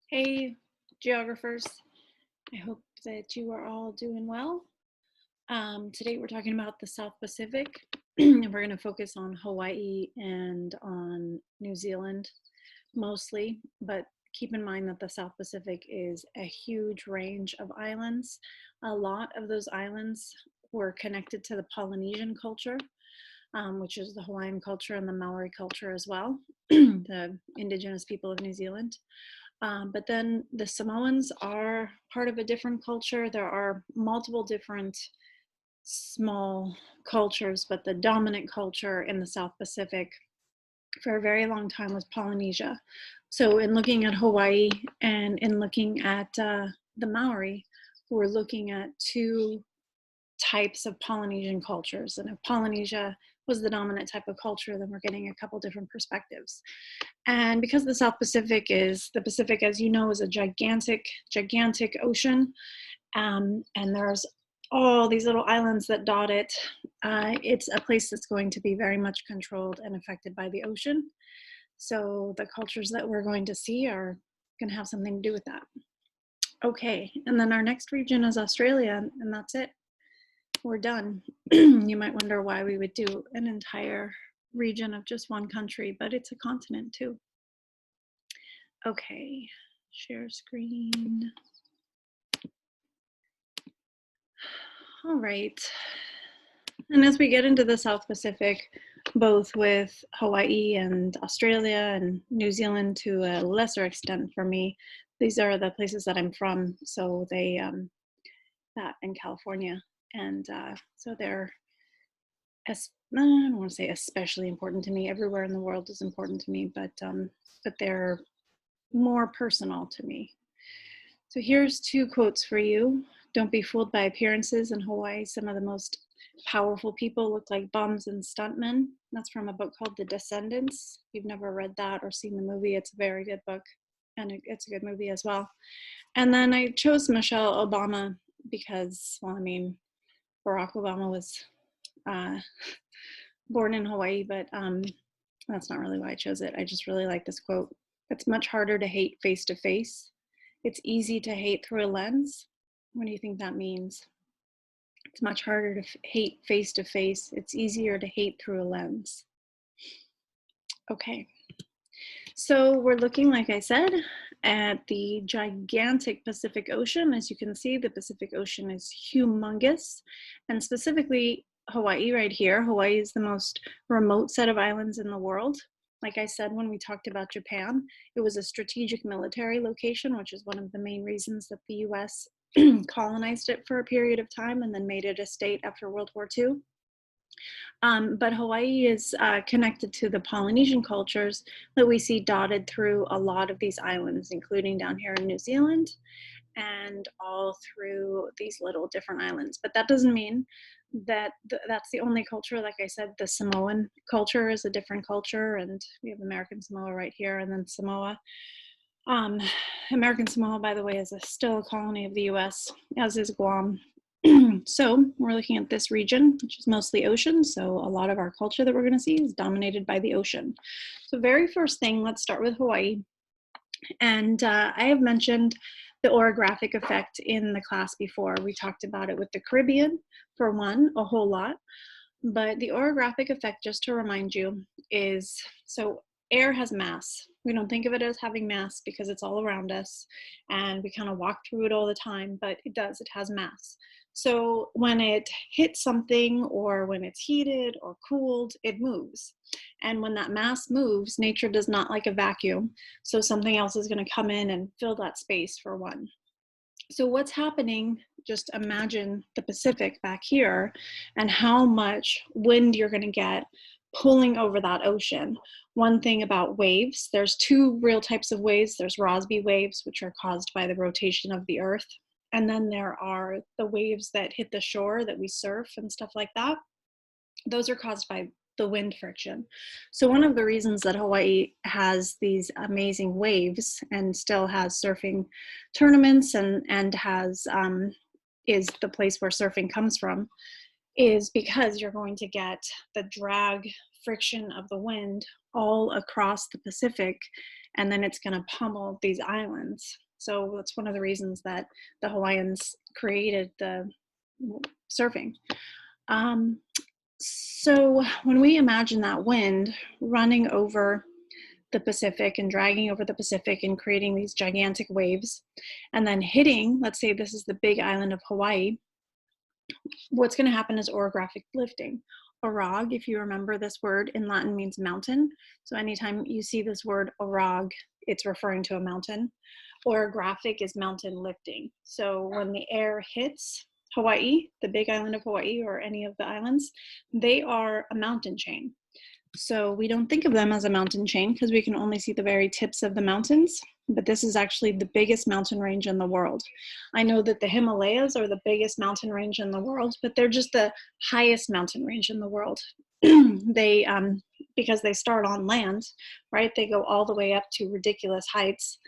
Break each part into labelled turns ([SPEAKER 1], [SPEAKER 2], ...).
[SPEAKER 1] Hey, geographers. I hope that you are all doing well. Today we're talking about the South Pacific, and we're going to focus on Hawaii and on New Zealand mostly, but keep in mind that the South Pacific is a huge range of islands. A lot of those islands were connected to the Polynesian culture, which is the Hawaiian culture and the Maori culture as well, the indigenous people of New Zealand. But then the Samoans are part of a different culture. There are multiple different small cultures, but the dominant culture in the South Pacific for a very long time was Polynesia. So, in looking at Hawaii and in looking at the Maori, we're looking at two types of Polynesian cultures. And if Polynesia was the dominant type of culture, then we're getting a couple different perspectives. And because the South Pacific is, the Pacific, as you know, is a gigantic, gigantic ocean, and there's all these little islands that dot it, it's a place that's going to be very much controlled and affected by the ocean. So the cultures that we're going to see are going to have something to do with that. Okay, and then our next region is Australia, and that's it. We're done. You might wonder why we would do an entire region of just one country, but it's a continent too. Okay, share screen. All right. And as we get into the South Pacific, both with Hawaii and Australia and New Zealand to a lesser extent for me, these are the places that I'm from. So that in California. And so they're, I don't want to say especially important to me. Everywhere in the world is important to me, but they're more personal to me. So here's two quotes for you. Don't be fooled by appearances. In Hawaii, some of the most powerful people look like bums and stuntmen. That's from a book called The Descendants. If you've never read that or seen the movie, it's a very good book, and it's a good movie as well. And then I chose Michelle Obama because, well, I mean, Barack Obama was born in Hawaii, but that's not really why I chose it. I just really like this quote. It's much harder to hate face to face. It's easy to hate through a lens. What do you think that means? It's much harder to hate face to face. It's easier to hate through a lens. Okay. So we're looking, like I said, at the gigantic Pacific Ocean. As you can see, the Pacific Ocean is humongous, and specifically Hawaii right here. Hawaii is the most remote set of islands in the world. Like I said, when we talked about Japan, it was a strategic military location, which is one of the main reasons that the US colonized it for a period of time and then made it a state after World War II. But Hawaii is connected to the Polynesian cultures that we see dotted through a lot of these islands, including down here in New Zealand and all through these little different islands. But that doesn't mean that that's the only culture. Like I said, the Samoan culture is a different culture, and we have American Samoa right here, and then Samoa. American Samoa, by the way, is still a colony of the US, as is Guam. So we're looking at this region, which is mostly ocean. So a lot of our culture that we're going to see is dominated by the ocean. So very first thing, let's start with Hawaii. And I have mentioned the orographic effect in the class before. We talked about it with the Caribbean, for one, a whole lot. But the orographic effect, just to remind you, is so air has mass. We don't think of it as having mass because it's all around us and we kind of walk through it all the time, but it does, it has mass. So when it hits something or when it's heated or cooled, it moves. And when that mass moves, nature does not like a vacuum. So something else is going to come in and fill that space, for one. So what's happening, just imagine the Pacific back here and how much wind you're going to get pulling over that ocean. One thing about waves, there's two real types of waves. There's Rossby waves, which are caused by the rotation of the earth. And then there are the waves that hit the shore that we surf and stuff like that. Those are caused by the wind friction. So one of the reasons that Hawaii has these amazing waves and still has surfing tournaments and has is the place where surfing comes from is because you're going to get the drag friction of the wind all across the Pacific, and then it's going to pummel these islands. So that's one of the reasons that the Hawaiians created the surfing. So when we imagine that wind running over the Pacific and dragging over the Pacific and creating these gigantic waves, and then hitting, let's say this is the big island of Hawaii, what's going to happen is orographic lifting. Orog, if you remember, this word in Latin means mountain. So anytime you see this word orog, it's referring to a mountain. Orographic is mountain lifting. So when the air hits Hawaii, the big island of Hawaii, or any of the islands, they are a mountain chain. So we don't think of them as a mountain chain because we can only see the very tips of the mountains, but this is actually the biggest mountain range in the world. I know that the Himalayas are the biggest mountain range in the world, but they're just the highest mountain range in the world. They, because they start on land, right? They go all the way up to ridiculous heights,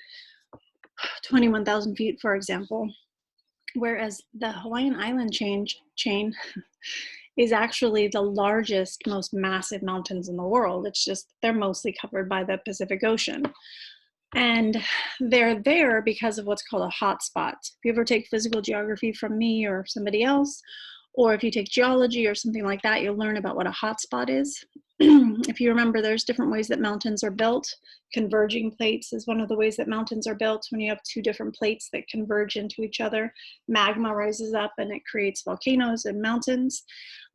[SPEAKER 1] 21,000 feet, for example. Whereas the Hawaiian Island chain is actually the largest, most massive mountains in the world. It's just they're mostly covered by the Pacific Ocean. And they're there because of what's called a hotspot. If you ever take physical geography from me or somebody else, or if you take geology or something like that, you'll learn about what a hotspot is. If you remember, there's different ways that mountains are built. Converging plates is one of the ways that mountains are built. When you have two different plates that converge into each other, magma rises up and it creates volcanoes and mountains.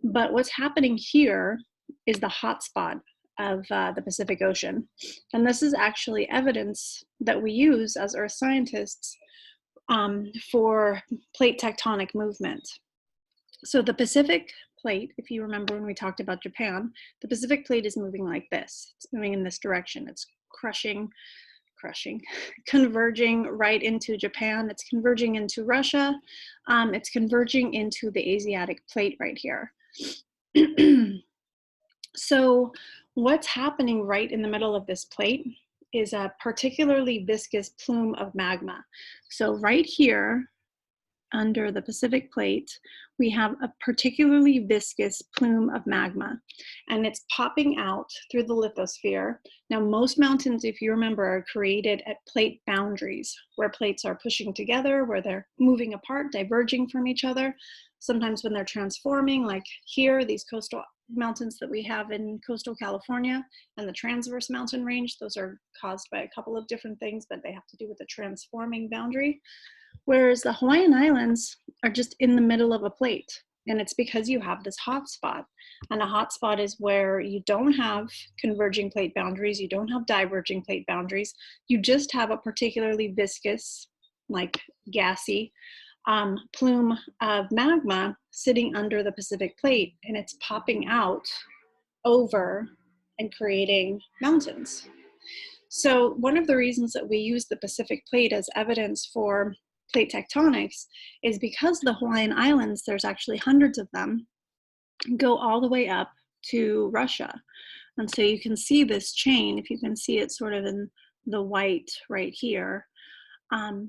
[SPEAKER 1] But what's happening here is the hotspot of the Pacific Ocean. And this is actually evidence that we use as earth scientists for plate tectonic movement. So the Pacific plate, if you remember when we talked about Japan, the Pacific plate is moving like this. It's moving in this direction. It's converging right into Japan. It's converging into Russia. It's converging into the Asiatic plate right here. So what's happening right in the middle of this plate is a particularly viscous plume of magma. So right here, under the Pacific plate, we have a particularly viscous plume of magma, and it's popping out through the lithosphere. Now, most mountains, if you remember, are created at plate boundaries, where plates are pushing together, where they're moving apart, diverging from each other. Sometimes when they're transforming, like here, these coastal mountains that we have in coastal California and the transverse mountain range, those are caused by a couple of different things, but they have to do with the transforming boundary. Whereas the Hawaiian Islands are just in the middle of a plate. And it's because you have this hot spot. And a hot spot is where you don't have converging plate boundaries, you don't have diverging plate boundaries, you just have a particularly viscous, like gassy, plume of magma sitting under the Pacific plate, and it's popping out over and creating mountains. So one of the reasons that we use the Pacific plate as evidence for plate tectonics is because the Hawaiian Islands, there's actually hundreds of them, go all the way up to Russia. And so you can see this chain, if you can see it sort of in the white right here,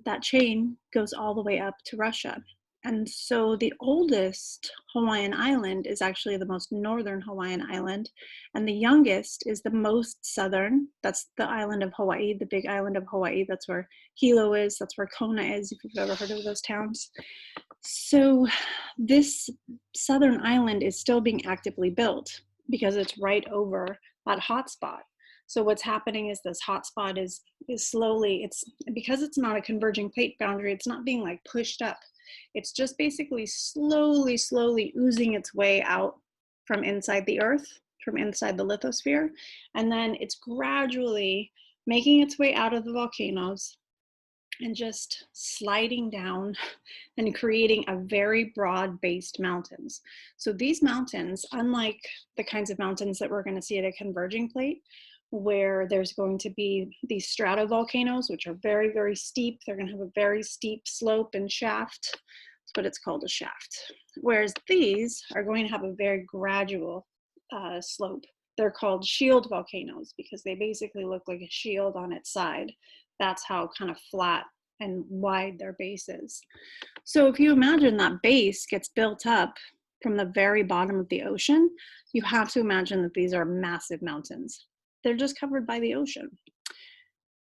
[SPEAKER 1] that chain goes all the way up to Russia. And so the oldest Hawaiian island is actually the most northern Hawaiian island, and the youngest is the most southern. That's the island of Hawaii, the big island of Hawaii. That's where Hilo is, that's where Kona is, if you've ever heard of those towns. So this southern island is still being actively built because it's right over that hotspot. So what's happening is this hotspot is slowly, because it's not a converging plate boundary, it's not being like pushed up. It's just basically slowly oozing its way out from inside the earth, from inside the lithosphere. And then it's gradually making its way out of the volcanoes and just sliding down and creating a very broad-based mountains. So these mountains, unlike the kinds of mountains that we're going to see at a converging plate, where there's going to be these stratovolcanoes, which are very, very steep. They're going to have a very steep slope and shaft. That's what it's called, a shaft. Whereas these are going to have a very gradual slope. They're called shield volcanoes because they basically look like a shield on its side. That's how kind of flat and wide their base is. So if you imagine that base gets built up from the very bottom of the ocean, you have to imagine that these are massive mountains. They're just covered by the ocean.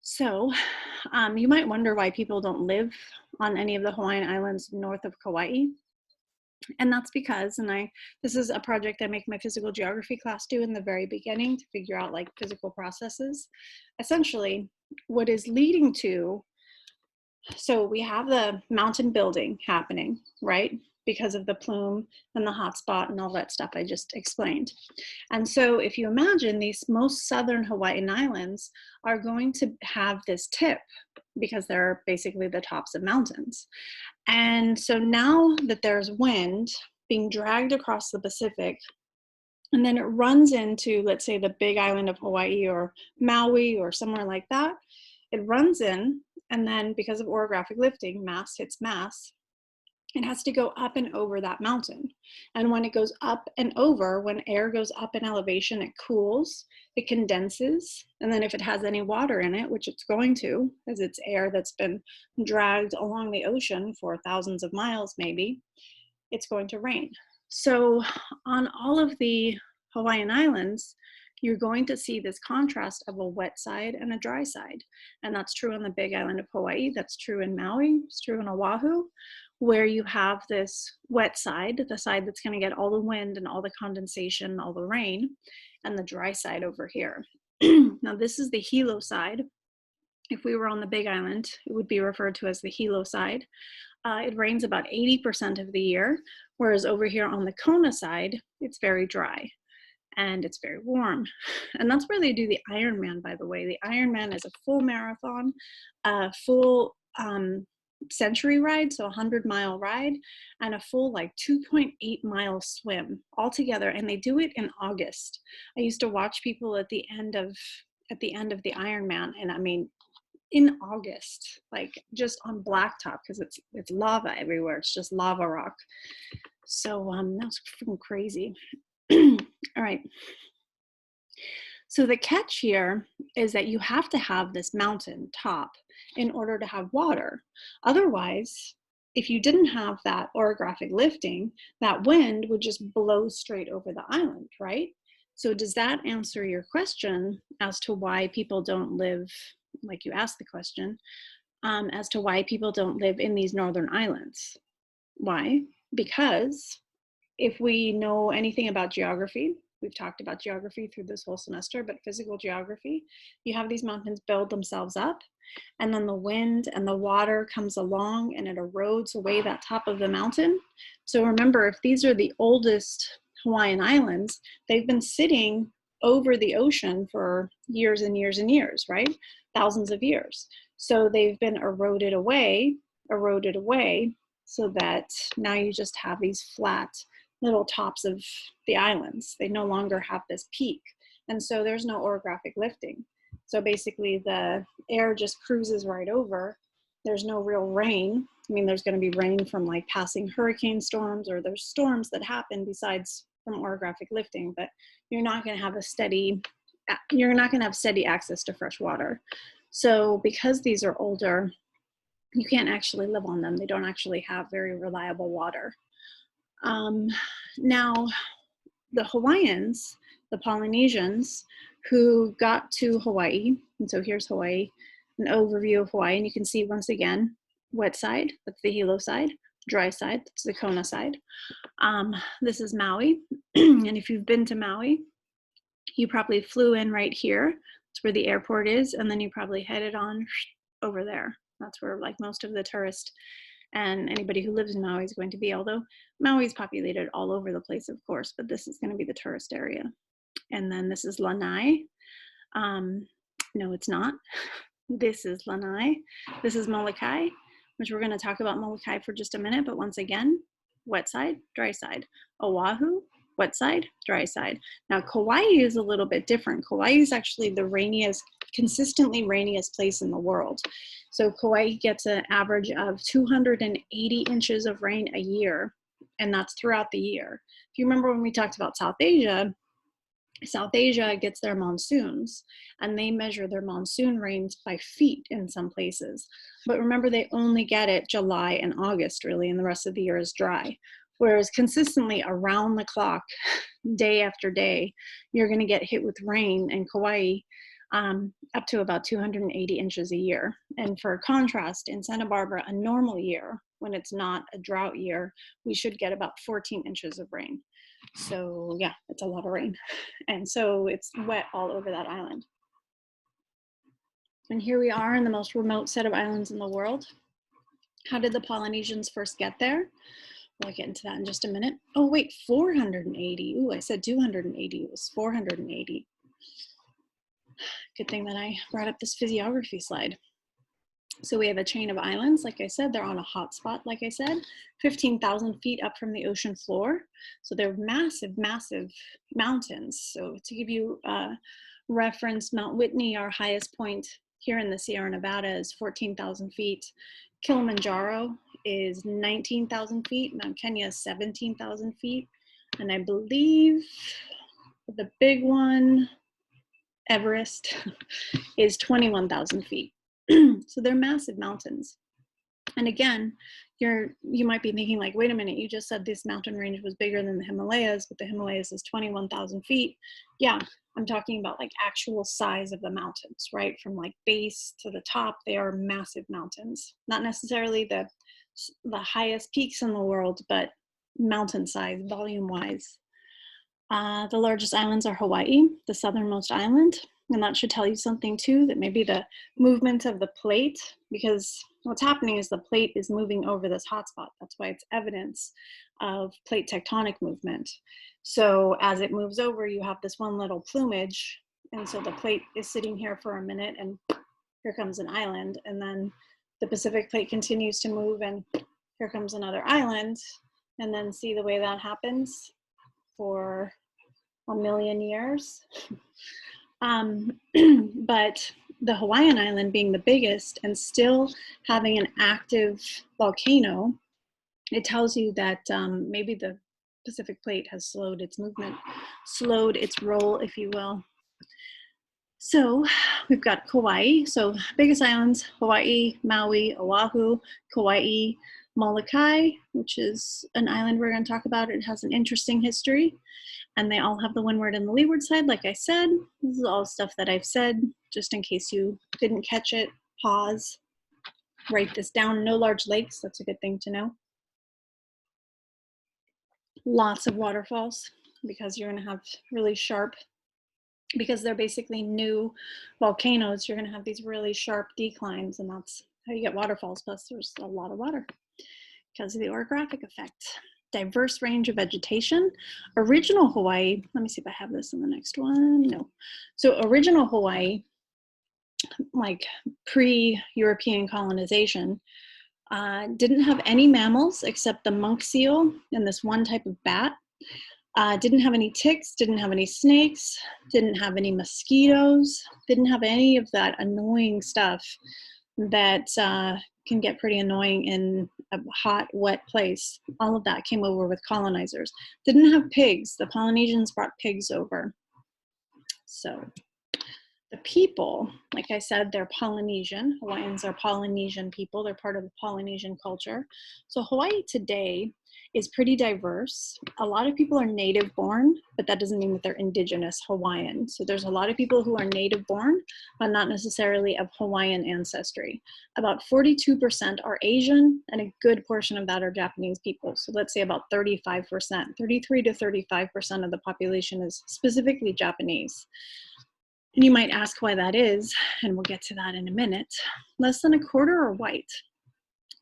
[SPEAKER 1] So you might wonder why people don't live on any of the Hawaiian Islands north of Kauai. And that's because, this is a project I make my physical geography class do in the very beginning to figure out like physical processes. Essentially, what is leading to, so we have the mountain building happening, right? Because of the plume and the hotspot and all that stuff I just explained. And so if you imagine these most southern Hawaiian islands are going to have this tip because they're basically the tops of mountains. And so now that there's wind being dragged across the Pacific, and then it runs into, let's say, the big island of Hawaii or Maui or somewhere like that, it runs in, and then because of orographic lifting, mass hits mass, it has to go up and over that mountain. And when it goes up and over, when air goes up in elevation, it cools, it condenses. And then if it has any water in it, which it's going to, as it's air that's been dragged along the ocean for thousands of miles, maybe, it's going to rain. So on all of the Hawaiian Islands, you're going to see this contrast of a wet side and a dry side. And that's true on the big island of Hawaii. That's true in Maui. It's true in Oahu, where you have this wet side, the side that's going to get all the wind and all the condensation, all the rain, and the dry side over here. Now, this is the Hilo side. If we were on the big island, it would be referred to as the Hilo side. It rains about 80% of the year, whereas over here on the Kona side, it's very dry and it's very warm. And that's where they do the Ironman, by the way. The Ironman is a full marathon, a full century ride, so 100-mile ride, and a full like 2.8-mile swim all together. And they do it in August. I used to watch people at the end of the Ironman, and I mean, in August, like just on blacktop, because it's lava everywhere. It's just lava rock. So that's freaking crazy. All right. So the catch here is that you have to have this mountain top in order to have water. Otherwise, if you didn't have that orographic lifting, that wind would just blow straight over the island, right? So does that answer your question as to why people don't live, like you asked the question, as to why people don't live in these northern islands? Why? Because if we know anything about geography, we've talked about geography through this whole semester, but physical geography, you have these mountains build themselves up, and then the wind and the water comes along and it erodes away that top of the mountain. So remember, if these are the oldest Hawaiian islands, they've been sitting over the ocean for years and years and years, right? Thousands of years. So they've been eroded away, so that now you just have these flat little tops of the islands. They no longer have this peak. And so there's no orographic lifting. So basically the air just cruises right over. There's no real rain. I mean, there's going to be rain from like passing hurricane storms, or there's storms that happen besides from orographic lifting, but you're not going to have steady access to fresh water. So because these are older, you can't actually live on them. They don't actually have very reliable water. Now, the Hawaiians, the Polynesians who got to Hawaii, and so here's Hawaii, an overview of Hawaii, and you can see once again, wet side, that's the Hilo side, dry side, that's the Kona side. This is Maui, and if you've been to Maui, you probably flew in right here. That's where the airport is, and then you probably headed on over there. That's where like most of the tourists and anybody who lives in Maui is going to be, although Maui is populated all over the place, of course, but this is going to be the tourist area. And then this is Lanai. No, it's not. This is Lanai. This is Molokai, which we're going to talk about Molokai for just a minute, but once again, wet side, dry side. Oahu, wet side, dry side. Now, Kauai is a little bit different. Kauai is actually the rainiest, consistently rainiest place in the world. So Kauai gets an average of 280 inches of rain a year, and that's throughout the year. If you remember when we talked about South Asia gets their monsoons, and they measure their monsoon rains by feet in some places. But remember, they only get it July and August, really, and the rest of the year is dry. Whereas consistently around the clock, day after day, you're going to get hit with rain in Kauai up to about 280 inches a year. And for contrast, in Santa Barbara, a normal year, when it's not a drought year, we should get about 14 inches of rain. So yeah, it's a lot of rain. And so it's wet all over that island. And here we are in the most remote set of islands in the world. How did the Polynesians first get there? I'll get into that in just a minute. Oh wait, 480. Ooh, I said 280. It was 480. Good thing that I brought up this physiography slide. So we have a chain of islands. Like I said, they're on a hot spot, like I said, 15,000 feet up from the ocean floor. So they're massive, massive mountains. So to give you a reference, Mount Whitney, our highest point here in the Sierra Nevada, is 14,000 feet. Kilimanjaro is 19,000 feet. Mount Kenya is 17,000 feet. And I believe the big one, Everest, is 21,000 feet. So they're massive mountains. And again, you might be thinking like, wait a minute, you just said this mountain range was bigger than the Himalayas, but the Himalayas is 21,000 feet. Yeah, I'm talking about like actual size of the mountains, right? From like base to the top, they are massive mountains. Not necessarily the highest peaks in the world, but mountain size, volume wise. The largest islands are Hawaii, the southernmost island. And that should tell you something too, that maybe the movement of the plate, because what's happening is the plate is moving over this hotspot. That's why it's evidence of plate tectonic movement. So as it moves over, you have this one little plumage. And so the plate is sitting here for a minute and here comes an island. And then the Pacific plate continues to move and here comes another island. And then see the way that happens for a million years. But the Hawaiian island being the biggest and still having an active volcano, it tells you that maybe the Pacific plate has slowed its movement, slowed its roll, if you will. So we've got Kauai. So biggest islands, Hawaii, Maui, Oahu, Kauai, Molokai, which is an island we're going to talk about. It has an interesting history. And they all have the windward and the leeward side, like I said. This is all stuff that I've said, just in case you didn't catch it. Pause, write this down. No large lakes, that's a good thing to know. Lots of waterfalls, because you're gonna have really sharp, because they're basically new volcanoes, you're gonna have these really sharp declines, and that's how you get waterfalls, plus there's a lot of water because of the orographic effect. Diverse range of vegetation. Original Hawaii, let me see if I have this in the next one. No. So original Hawaii, like pre-European colonization, didn't have any mammals except the monk seal and this one type of bat. Didn't have any ticks, didn't have any snakes, didn't have any mosquitoes, didn't have any of that annoying stuff that can get pretty annoying in a hot, wet place. All of that came over with colonizers. Didn't have pigs. The Polynesians brought pigs over. So the people, like I said, they're Polynesian. Hawaiians are Polynesian people. They're part of the Polynesian culture. So Hawaii today is pretty diverse. A lot of people are native born, but that doesn't mean that they're indigenous Hawaiian. So there's a lot of people who are native born, but not necessarily of Hawaiian ancestry. About 42% are Asian, and a good portion of that are Japanese people. So let's say about 35%, 33 to 35% of the population is specifically Japanese. And you might ask why that is, and we'll get to that in a minute. Less than a quarter are white.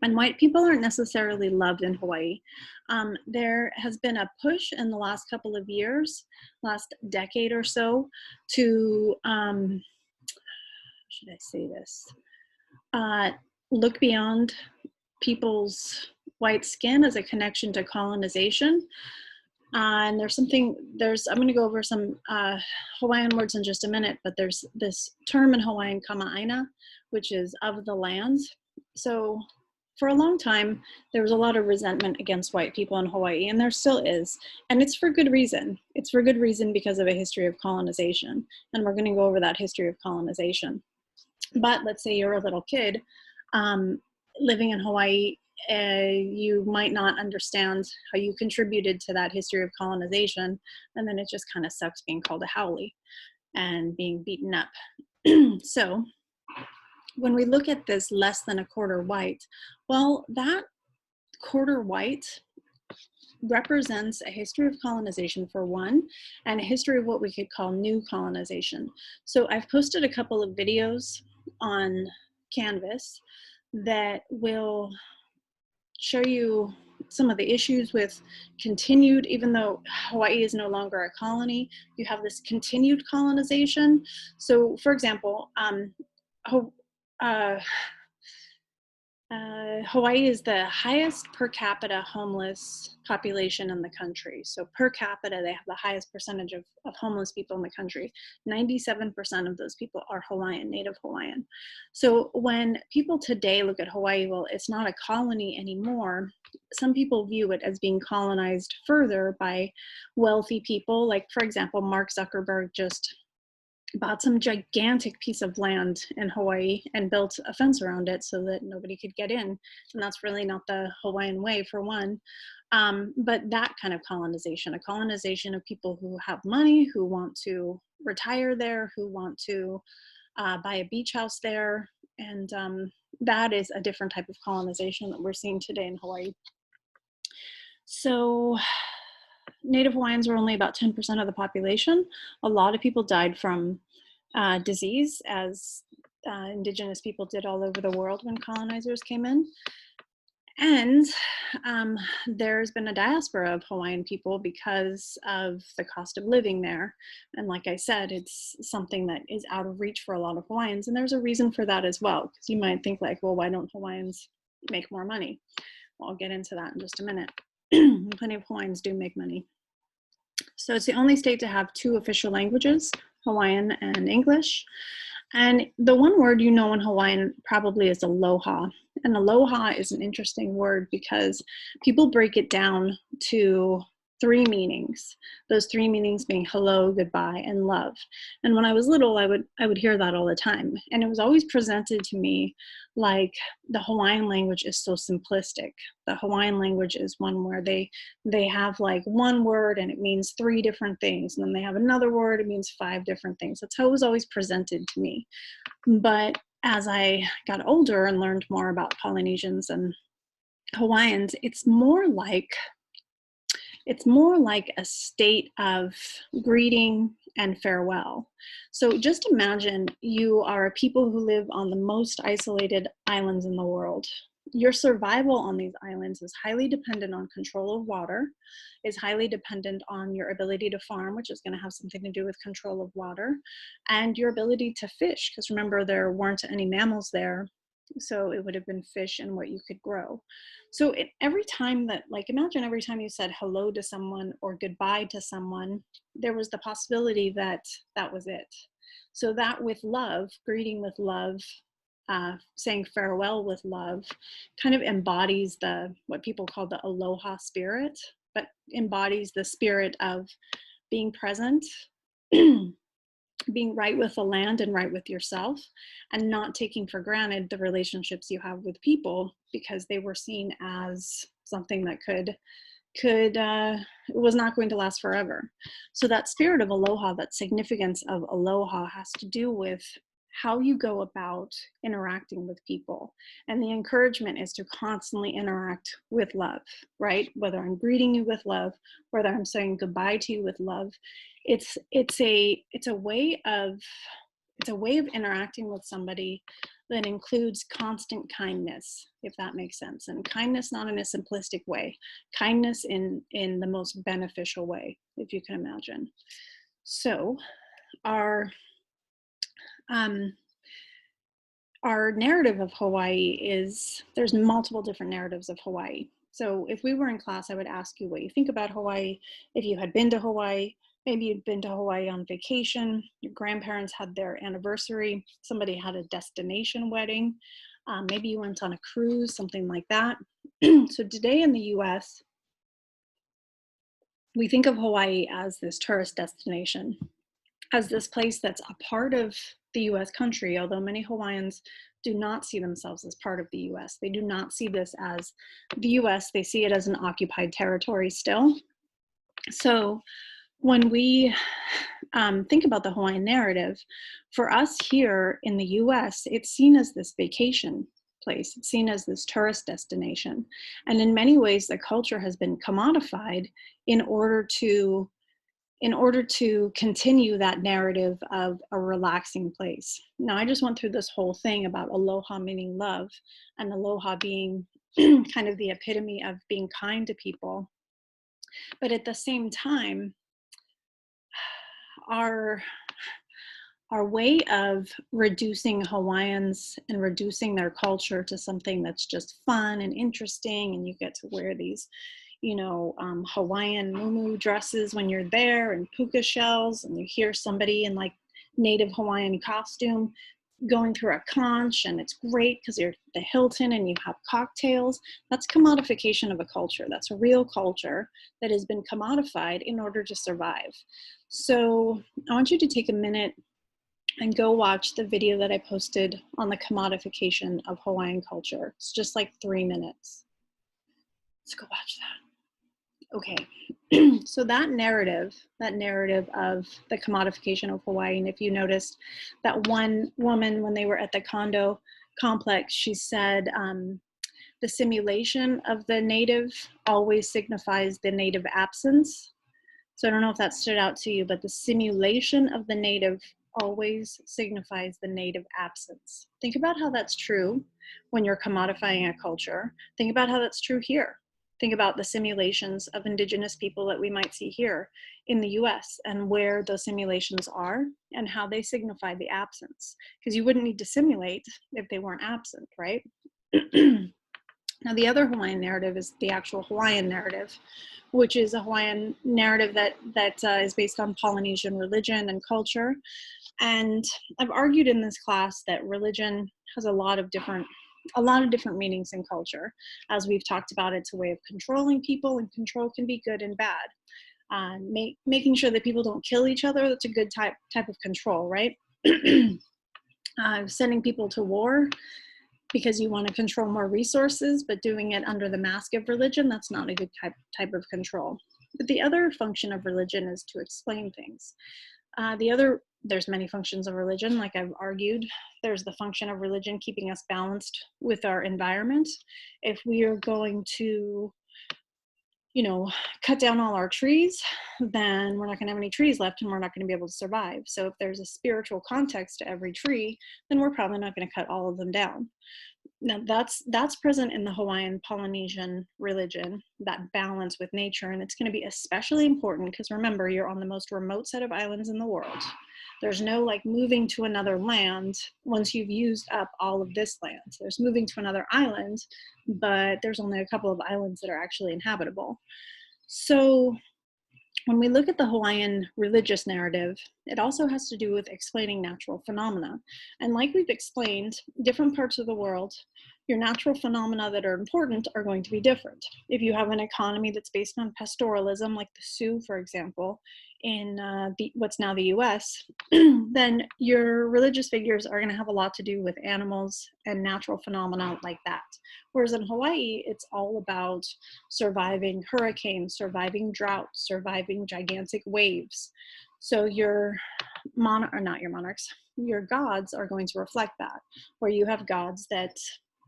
[SPEAKER 1] And white people aren't necessarily loved in Hawaii. There has been a push in the last couple of years, last decade or so, to, how should I say this? Look beyond people's white skin as a connection to colonization. And I'm going to go over some Hawaiian words in just a minute, but there's this term in Hawaiian, kama'aina, which is of the land. So for a long time, there was a lot of resentment against white people in Hawaii, and there still is. And it's for good reason. It's for good reason because of a history of colonization. And we're going to go over that history of colonization. But let's say you're a little kid living in Hawaii, you might not understand how you contributed to that history of colonization. And then it just kind of sucks being called a haole and being beaten up. So when we look at this less than a quarter white, well, that quarter white represents a history of colonization for one, and a history of what we could call new colonization. So I've posted a couple of videos on Canvas that will show you some of the issues with continued, even though Hawaii is no longer a colony, you have this continued colonization. So for example, Hawaii is the highest per capita homeless population in the country. So per capita, they have the highest percentage of homeless people in the country. 97% of those people are Hawaiian, Native Hawaiian. So when people today look at Hawaii, well, it's not a colony anymore. Some people view it as being colonized further by wealthy people. Like, for example, Mark Zuckerberg just bought some gigantic piece of land in Hawaii and built a fence around it so that nobody could get in. And that's really not the Hawaiian way, for one. But that kind of colonization, a colonization of people who have money, who want to retire there, who want to buy a beach house there. And that is a different type of colonization that we're seeing today in Hawaii. So Native Hawaiians were only about 10% of the population. A lot of people died from disease, as indigenous people did all over the world when colonizers came in. And there's been a diaspora of Hawaiian people because of the cost of living there. And like I said, it's something that is out of reach for a lot of Hawaiians. And there's a reason for that as well, because you might think like, well, why don't Hawaiians make more money? Well, I'll get into that in just a minute. Plenty of Hawaiians do make money. So it's the only state to have two official languages, Hawaiian and English. And the one word you know in Hawaiian probably is aloha. And aloha is an interesting word because people break it down to three meanings. Those three meanings being hello, goodbye, and love. And when I was little, I would hear that all the time. And it was always presented to me like the Hawaiian language is so simplistic. The Hawaiian language is one where they have like one word and it means three different things. And then they have another word, it means five different things. That's how it was always presented to me. But as I got older and learned more about Polynesians and Hawaiians, it's more like a state of greeting and farewell. So just imagine you are a people who live on the most isolated islands in the world. Your survival on these islands is highly dependent on control of water, is highly dependent on your ability to farm, which is going to have something to do with control of water, and your ability to fish, because remember, there weren't any mammals there. So it would have been fish and what you could grow. So every time that, like, imagine every time you said hello to someone or goodbye to someone, there was the possibility that that was it. So that with love, greeting with love, saying farewell with love, kind of embodies what people call the aloha spirit, but embodies the spirit of being present, being right with the land and right with yourself, and not taking for granted the relationships you have with people because they were seen as something that was not going to last forever. So that spirit of aloha, that significance of aloha, has to do with how you go about interacting with people. And the encouragement is to constantly interact with love, right? Whether I'm greeting you with love, whether I'm saying goodbye to you with love, it's a way of interacting with somebody that includes constant kindness, if that makes sense. And kindness not in a simplistic way, kindness in the most beneficial way, if you can imagine. So our narrative of Hawaii is, there's multiple different narratives of Hawaii. So if we were in class, I would ask you what you think about Hawaii. If you had been to Hawaii, maybe you'd been to Hawaii on vacation, your grandparents had their anniversary, somebody had a destination wedding, maybe you went on a cruise, something like that. So today in the US, we think of Hawaii as this tourist destination, as this place that's a part of the US country, although many Hawaiians do not see themselves as part of the US. They do not see this as the US, they see it as an occupied territory still. So when we think about the Hawaiian narrative. For us here in the US, it's seen as this vacation place, it's seen as this tourist destination. And in many ways, the culture has been commodified in order to continue that narrative of a relaxing place. Now, I just went through this whole thing about aloha meaning love, and aloha being kind of the epitome of being kind to people. But at the same time, our way of reducing Hawaiians and reducing their culture to something that's just fun and interesting, and you get to wear these, Hawaiian muumuu dresses when you're there, and puka shells, and you hear somebody in like native Hawaiian costume going through a conch, and it's great because you're at the Hilton and you have cocktails. That's commodification of a culture. That's a real culture that has been commodified in order to survive. So I want you to take a minute and go watch the video that I posted on the commodification of Hawaiian culture. It's just like 3 minutes. Let's go watch that. Okay, so that narrative of the commodification of Hawaii, and if you noticed that one woman, when they were at the condo complex, she said the simulation of the native always signifies the native absence. So I don't know if that stood out to you, but the simulation of the native always signifies the native absence. Think about how that's true when you're commodifying a culture. Think about how that's true here. Think about the simulations of indigenous people that we might see here in the US and where those simulations are and how they signify the absence. Because you wouldn't need to simulate if they weren't absent, right? Now, the other Hawaiian narrative is the actual Hawaiian narrative, which is a Hawaiian narrative that is based on Polynesian religion and culture. And I've argued in this class that religion has a lot of different meanings in culture. As we've talked about, it's a way of controlling people, and control can be good and bad. Making sure that people don't kill each other, that's a good type of control, right? Sending people to war because you want to control more resources, but doing it under the mask of religion, that's not a good type of control. But the other function of religion is to explain things. There's many functions of religion, like I've argued. There's the function of religion keeping us balanced with our environment. If we are going to, cut down all our trees, then we're not going to have any trees left and we're not going to be able to survive. So if there's a spiritual context to every tree, then we're probably not going to cut all of them down. Now that's present in the Hawaiian Polynesian religion, that balance with nature, and it's going to be especially important because remember, you're on the most remote set of islands in the world. There's no like moving to another land once you've used up all of this land. There's moving to another island, but there's only a couple of islands that are actually inhabitable. So when we look at the Hawaiian religious narrative, it also has to do with explaining natural phenomena. And like we've explained, different parts of the world, your natural phenomena that are important are going to be different. If you have an economy that's based on pastoralism, like the Sioux, for example, in what's now the US, then your religious figures are going to have a lot to do with animals and natural phenomena like that. Whereas in Hawaii, it's all about surviving hurricanes, surviving droughts, surviving gigantic waves. So your gods are going to reflect that, where you have gods that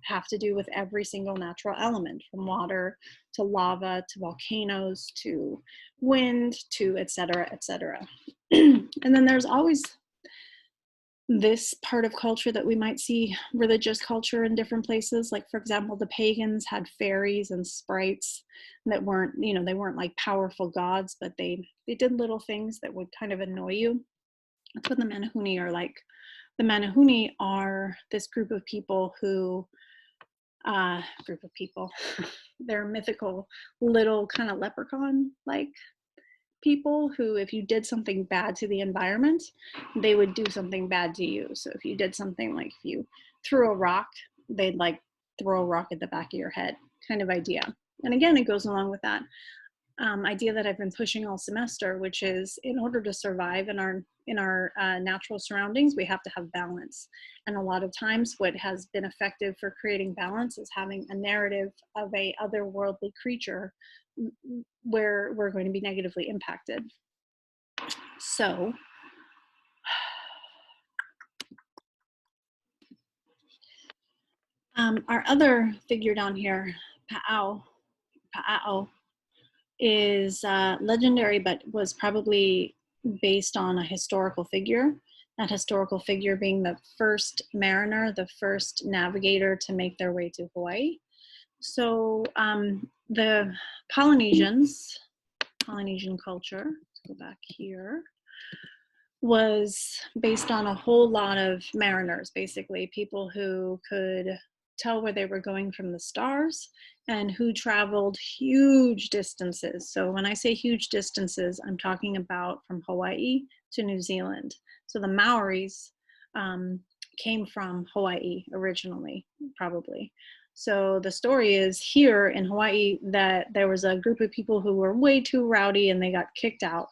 [SPEAKER 1] have to do with every single natural element, from water to lava to volcanoes to wind to et cetera, et cetera. And then there's always this part of culture that we might see religious culture in different places. Like, for example, the pagans had fairies and sprites that weren't, they weren't like powerful gods, but they did little things that would kind of annoy you. That's what the Manahuni are like. The Manahuni are this group of people who, they're mythical little kind of leprechaun-like people who, if you did something bad to the environment, they would do something bad to you. So if you did something like, if you threw a rock, they'd like throw a rock at the back of your head kind of idea. And again, it goes along with that idea that I've been pushing all semester, which is in order to survive in our natural surroundings, we have to have balance. And a lot of times what has been effective for creating balance is having a narrative of a otherworldly creature where we're going to be negatively impacted. So Our other figure down here, Pa'ao, is legendary, but was probably based on a historical figure. That historical figure being the first mariner, the first navigator to make their way to Hawaii. So the Polynesian culture, let's go back here, was based on a whole lot of mariners, basically people who could tell where they were going from the stars and who traveled huge distances. So when I say huge distances, I'm talking about from Hawaii to New Zealand. So the Maoris came from Hawaii originally, probably. So the story is here in Hawaii that there was a group of people who were way too rowdy and they got kicked out.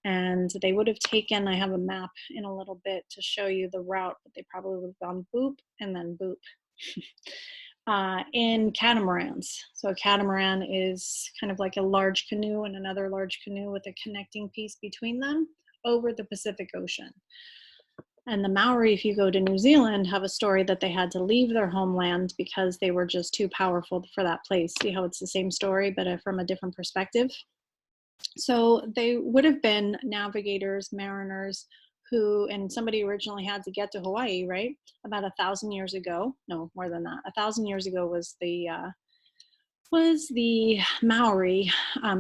[SPEAKER 1] And they would have taken, I have a map in a little bit to show you the route, but they probably would have gone boop and then boop. In catamarans. So a catamaran is kind of like a large canoe and another large canoe with a connecting piece between them over the Pacific Ocean. And the Maori, if you go to New Zealand, have a story that they had to leave their homeland because they were just too powerful for that place. See how it's the same story, but from a different perspective? So they would have been navigators, mariners, who, and somebody originally had to get to Hawaii, right? About 1,000 years ago. No, more than that. 1,000 years ago was the Maori.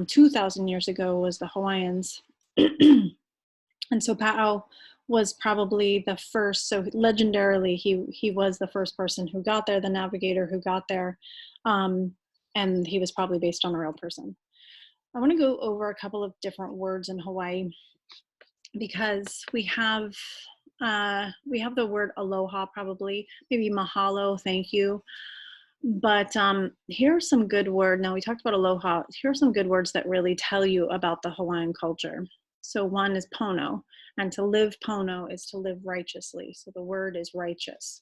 [SPEAKER 1] 2,000 years ago was the Hawaiians. And so Pa'ao was probably the first, so legendarily, he was the first person who got there, the navigator who got there, and he was probably based on a real person. I want to go over a couple of different words in Hawaii because we have the word aloha, probably, maybe mahalo, thank you. But here are some good words. Now we talked about aloha. Here are some good words that really tell you about the Hawaiian culture. So one is pono, and to live pono is to live righteously. So the word is righteous.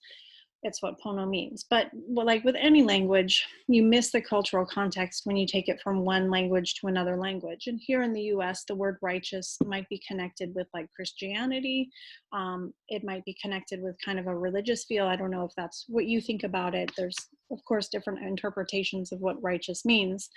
[SPEAKER 1] It's what pono means. But well, like with any language, you miss the cultural context when you take it from one language to another language. And here in the US, the word righteous might be connected with like Christianity. It might be connected with kind of a religious feel. I don't know if that's what you think about it. There's, of course, different interpretations of what righteous means.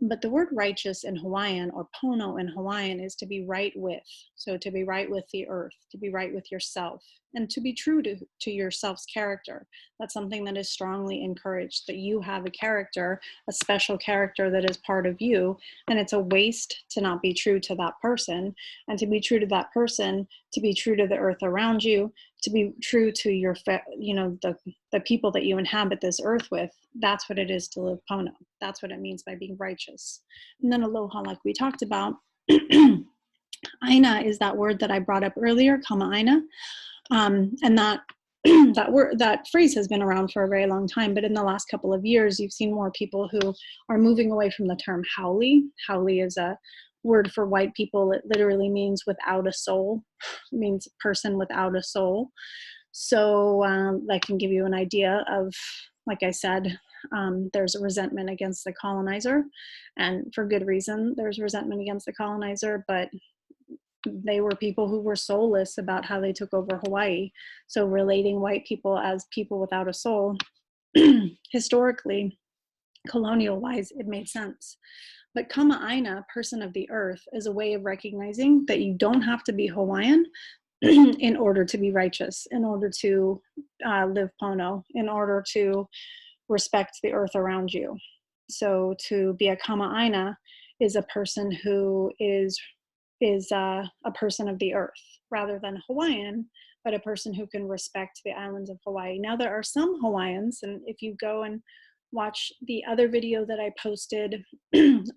[SPEAKER 1] But the word righteous in Hawaiian, or pono in Hawaiian, is to be right with. So to be right with the earth, to be right with yourself, and to be true to yourself's character. That's something that is strongly encouraged, that you have a character, a special character that is part of you, and it's a waste to not be true to that person. And to be true to that person, to be true to the earth around you, to be true to your, the people that you inhabit this earth with, that's what it is to live pono. That's what it means by being righteous. And then aloha, like we talked about, aina is that word that I brought up earlier, kama'aina. And that that phrase has been around for a very long time, but in the last couple of years, you've seen more people who are moving away from the term haole. Haole is a word for white people. It literally means without a soul. It means person without a soul. So that can give you an idea of, like I said, there's a resentment against the colonizer, and for good reason. There's resentment against the colonizer, but they were people who were soulless about how they took over Hawaii. So relating white people as people without a soul, historically, colonial-wise, it made sense. But kama'aina, person of the earth, is a way of recognizing that you don't have to be Hawaiian in order to be righteous, in order to live pono, in order to respect the earth around you. So to be a kama'aina is a person who is a person of the earth rather than Hawaiian, but a person who can respect the islands of Hawaii. Now there are some Hawaiians, and if you go and watch the other video that I posted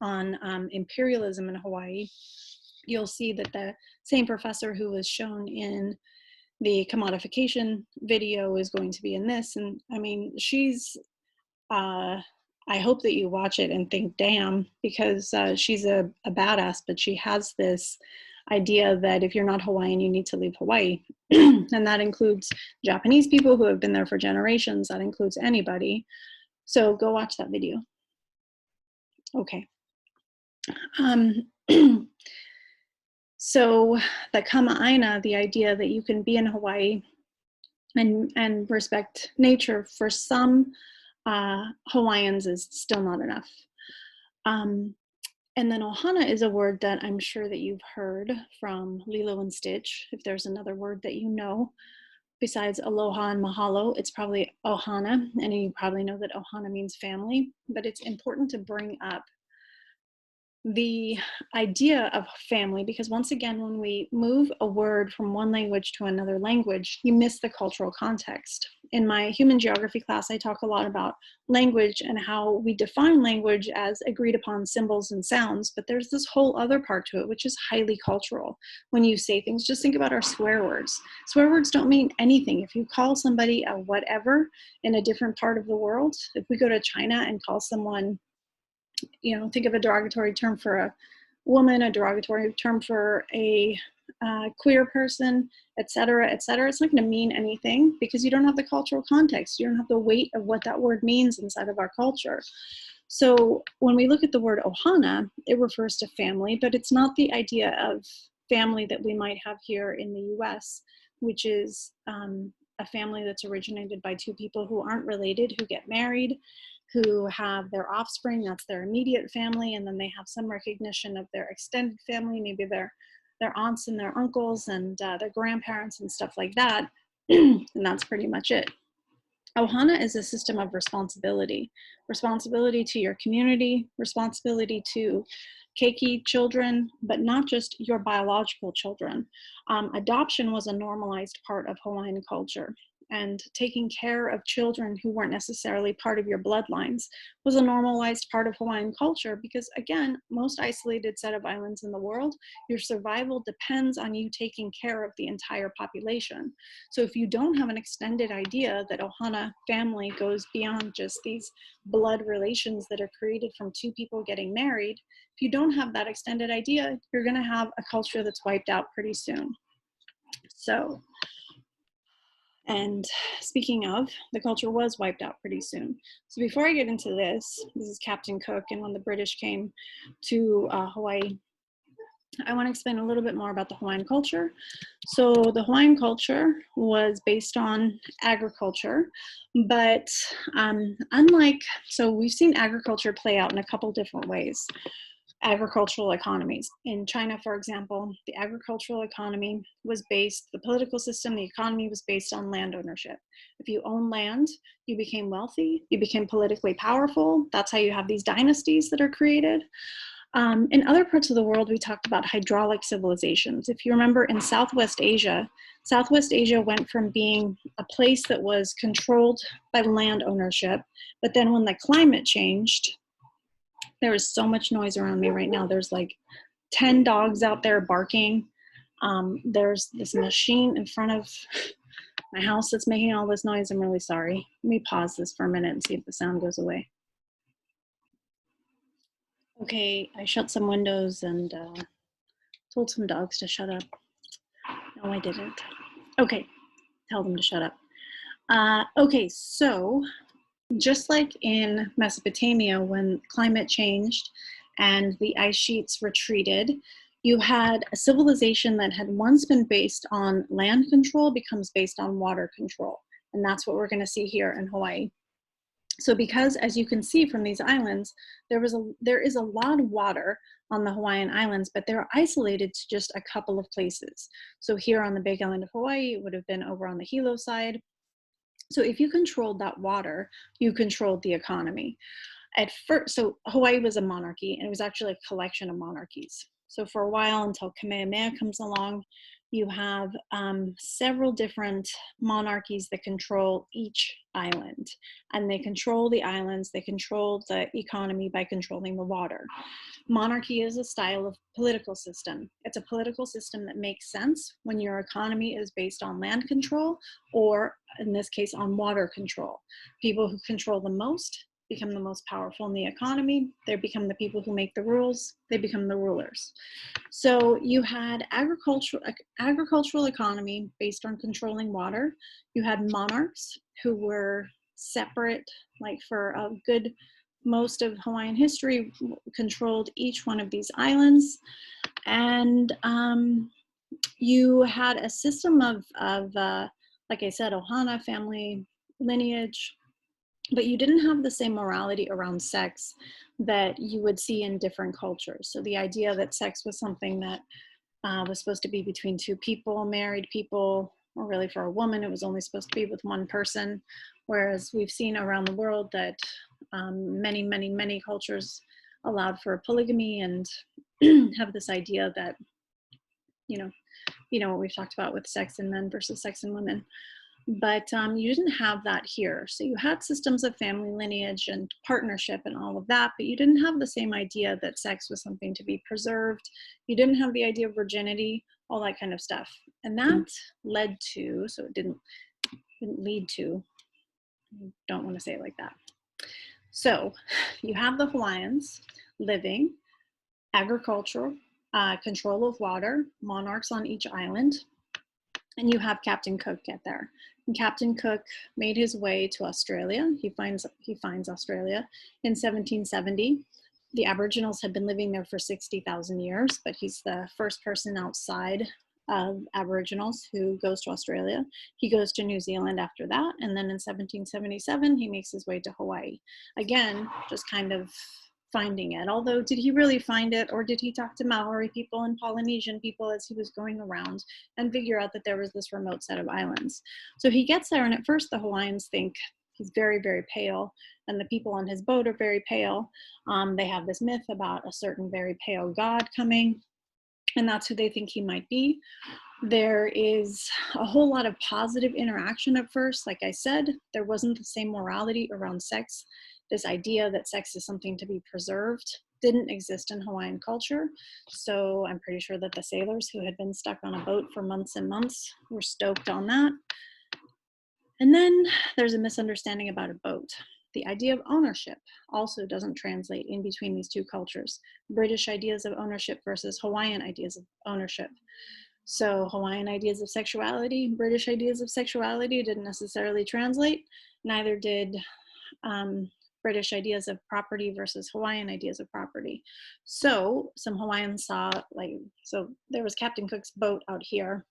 [SPEAKER 1] on imperialism in Hawaii, you'll see that the same professor who was shown in the commodification video is going to be in this. And I mean, she's, I hope that you watch it and think, damn, because she's a badass, but she has this idea that if you're not Hawaiian, you need to leave Hawaii. And that includes Japanese people who have been there for generations. That includes anybody. So go watch that video. Okay. So the kama'aina, the idea that you can be in Hawaii and respect nature, for some Hawaiians is still not enough. Um, and then ohana is a word that I'm sure that you've heard from Lilo and Stitch. If there's another word that you know besides aloha and mahalo, it's probably ohana. And you probably know that ohana means family, but it's important to bring up the idea of family, because once again, when we move a word from one language to another language, you miss the cultural context. In my human geography class, I talk a lot about language and how we define language as agreed upon symbols and sounds, but there's this whole other part to it, which is highly cultural. When you say things, just think about our swear words. Swear words don't mean anything. If you call somebody a whatever in a different part of the world, if we go to China and call someone, think of a derogatory term for a woman, a derogatory term for a queer person, et cetera, et cetera. It's not going to mean anything because you don't have the cultural context. You don't have the weight of what that word means inside of our culture. So when we look at the word ohana, it refers to family, but it's not the idea of family that we might have here in the US, which is a family that's originated by two people who aren't related, who get married, who have their offspring, that's their immediate family, and then they have some recognition of their extended family, maybe their aunts and their uncles and their grandparents and stuff like that, and that's pretty much it. Ohana is a system of responsibility to your community, responsibility to keiki children, but not just your biological children. Adoption was a normalized part of Hawaiian culture, and taking care of children who weren't necessarily part of your bloodlines was a normalized part of Hawaiian culture because, again, most isolated set of islands in the world, your survival depends on you taking care of the entire population. So if you don't have an extended idea that ohana family goes beyond just these blood relations that are created from two people getting married, if you don't have that extended idea, you're going to have a culture that's wiped out pretty soon. So, and speaking of, the culture was wiped out pretty soon. So before I get into this is Captain Cook, and when the British came to Hawaii, I want to explain a little bit more about the Hawaiian culture. So the Hawaiian culture was based on agriculture, but so we've seen agriculture play out in a couple different ways. Agricultural economies. In China, for example, the agricultural economy was based, the political system, the economy was based on land ownership. If you own land, you became wealthy, you became politically powerful. That's how you have these dynasties that are created. In other parts of the world, we talked about hydraulic civilizations. If you remember, in Southwest Asia went from being a place that was controlled by land ownership, but then when the climate changed, there is so much noise around me right now. There's like 10 dogs out there barking. There's this machine in front of my house that's making all this noise. I'm really sorry. Let me pause this for a minute and see if the sound goes away. Okay, I shut some windows and told some dogs to shut up. No, I didn't. Okay, tell them to shut up. Okay, so just like in Mesopotamia, when climate changed and the ice sheets retreated, you had a civilization that had once been based on land control becomes based on water control. And that's what we're going to see here in Hawaii. So because, as you can see from these islands, there is a lot of water on the Hawaiian Islands, but they're isolated to just a couple of places. So here on the Big Island of Hawaii, it would have been over on the Hilo side. So if you controlled that water, you controlled the economy. At first, so Hawaii was a monarchy, and it was actually a collection of monarchies. So for a while, until Kamehameha comes along, you have several different monarchies that control each island. And they control the islands, they control the economy by controlling the water. Monarchy is a style of political system. It's a political system that makes sense when your economy is based on land control, or in this case, on water control. People who control the most become the most powerful in the economy. They become the people who make the rules. They become the rulers. So you had agricultural economy based on controlling water. You had monarchs who were separate, like for a good most of Hawaiian history, controlled each one of these islands. And you had a system of like I said, ohana family lineage. but you didn't have the same morality around sex that you would see in different cultures. So the idea that sex was something that was supposed to be between two people, married people, or really for a woman, it was only supposed to be with one person. Whereas we've seen around the world that many cultures allowed for polygamy and have this idea that, you know what we've talked about with sex in men versus sex in women. But you didn't have that here. So you had systems of family lineage and partnership and all of that, but you didn't have the same idea that sex was something to be preserved. You didn't have the idea of virginity, all that kind of stuff. And that led to, so it didn't lead to, I don't want to say it like that. So you have the Hawaiians living, agricultural, control of water, monarchs on each island, and you have Captain Cook get there. And Captain Cook made his way to Australia. He finds Australia in 1770. The Aboriginals had been living there for 60,000 years, but he's the first person outside of Aboriginals who goes to Australia. He goes to New Zealand after that, and then in 1777, he makes his way to Hawaii. Again, just kind of finding it. Although, did he really find it, or did he talk to Maori people and Polynesian people as he was going around and figure out that there was this remote set of islands? So he gets there, and at first the Hawaiians think he's very, very pale, and the people on his boat are very pale. They have this myth about a certain very pale god coming, and that's who they think he might be. There is a whole lot of positive interaction at first. Like I said, there wasn't the same morality around sex. This idea that sex is something to be preserved didn't exist in Hawaiian culture. So I'm pretty sure that the sailors who had been stuck on a boat for months and months were stoked on that. And then there's a misunderstanding about a boat. The idea of ownership also doesn't translate in between these two cultures. British ideas of ownership versus Hawaiian ideas of ownership. So Hawaiian ideas of sexuality, British ideas of sexuality didn't necessarily translate. Neither did British ideas of property versus Hawaiian ideas of property. So some Hawaiians saw, so there was Captain Cook's boat out here,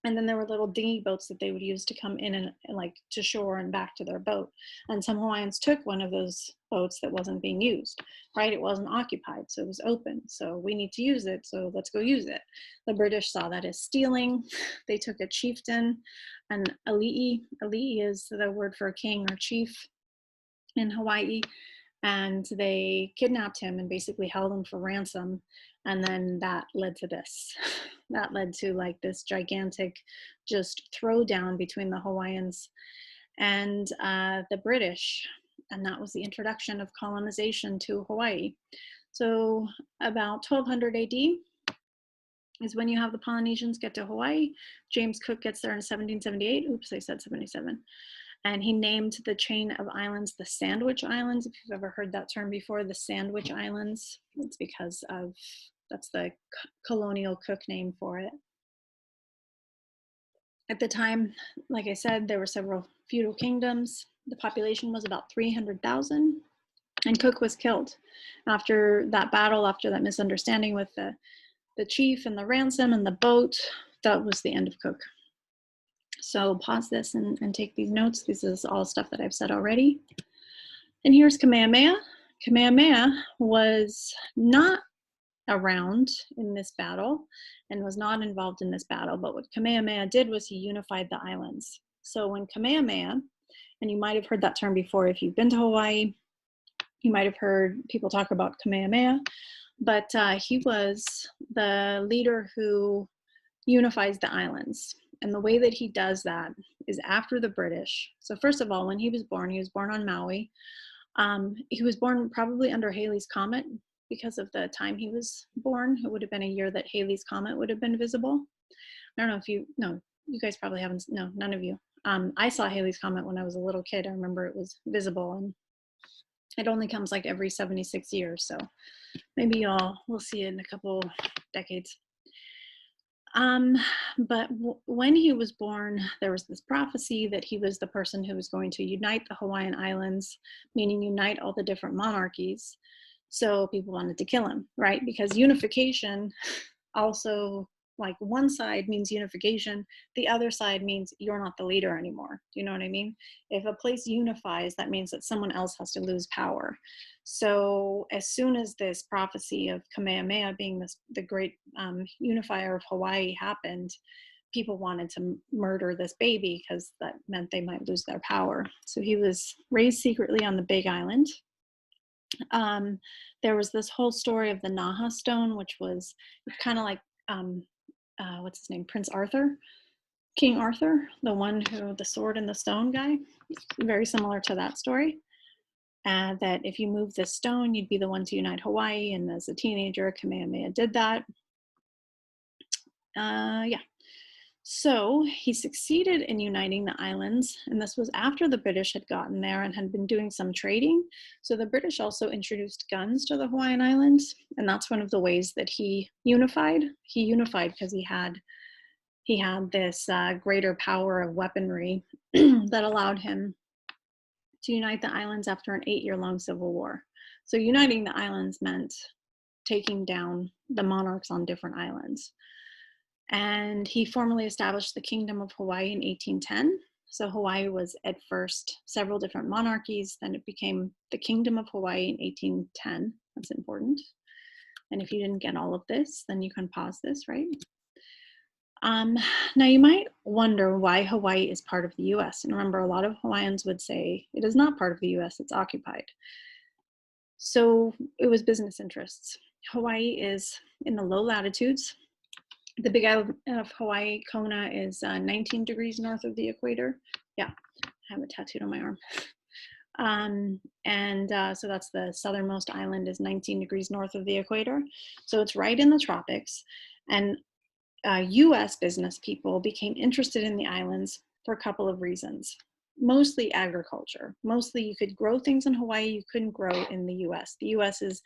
[SPEAKER 1] and then there were little dinghy boats that they would use to come in and like to shore and back to their boat. And some Hawaiians took one of those boats that wasn't being used, right? It wasn't occupied, so it was open. So we need to use it, so let's go use it. The British saw that as stealing. They took a chieftain, and ali'i is the word for a king or chief in Hawaii, and they kidnapped him and basically held him for ransom. And then that led to this. That led to like this gigantic just throwdown between the Hawaiians and the British. And that was the introduction of colonization to Hawaii. So about 1200 AD is when you have the Polynesians get to Hawaii. James Cook gets there in 1778. Oops, I said 77. And he named the chain of islands the Sandwich Islands. If you've ever heard that term before, the Sandwich Islands, it's because of, that's the colonial Cook name for it. At the time, like I said, there were several feudal kingdoms. The population was about 300,000, and Cook was killed. After that battle, after that misunderstanding with the chief and the ransom and the boat, that was the end of Cook. So pause this and take these notes. This is all stuff that I've said already. And here's Kamehameha. Kamehameha was not around in this battle and was not involved in this battle, but what Kamehameha did was he unified the islands. So when Kamehameha, and you might have heard that term before if you've been to Hawaii, you might have heard people talk about Kamehameha, but he was the leader who unifies the islands. And the way that he does that is after the British. So first of all, when he was born on Maui. He was born probably under Halley's Comet because of the time he was born. It would have been a year that Halley's Comet would have been visible. I don't know if you guys probably haven't, no, none of you. I saw Halley's Comet when I was a little kid. I remember it was visible, and it only comes like every 76 years. So maybe we'll see it in a couple decades. But when he was born, there was this prophecy that he was the person who was going to unite the Hawaiian Islands, meaning unite all the different monarchies. So people wanted to kill him, right? Because unification also like one side means unification, the other side means you're not the leader anymore. Do you know what I mean? If a place unifies, that means that someone else has to lose power. So as soon as this prophecy of Kamehameha being the great unifier of Hawaii happened, people wanted to murder this baby because that meant they might lose their power. So he was raised secretly on the Big Island. There was this whole story of the Naha stone, which was kind of like, what's his name? Prince Arthur, King Arthur, the one who, the sword and the stone guy, very similar to that story. That if you move this stone, you'd be the one to unite Hawaii. And as a teenager, Kamehameha did that. Yeah. So he succeeded in uniting the islands, and this was after the British had gotten there and had been doing some trading. So the British also introduced guns to the Hawaiian Islands, and that's one of the ways that he unified. He unified because he had this greater power of weaponry that allowed him to unite the islands after an 8-year-long civil war. So uniting the islands meant taking down the monarchs on different islands. And he formally established the Kingdom of Hawaii in 1810. So Hawaii was at first several different monarchies, then it became the Kingdom of Hawaii in 1810. That's important. And if you didn't get all of this, then you can pause this, right? Now you might wonder why Hawaii is part of the US. And remember, a lot of Hawaiians would say it is not part of the US, it's occupied. So it was business interests. Hawaii is in the low latitudes. The Big Island of Hawaii, Kona, is 19 degrees north of the equator. Yeah, I have it tattooed on my arm. So that's the southernmost island, is 19 degrees north of the equator. So it's right in the tropics. And US business people became interested in the islands for a couple of reasons. Mostly agriculture. Mostly you could grow things in Hawaii you couldn't grow in the US. The US is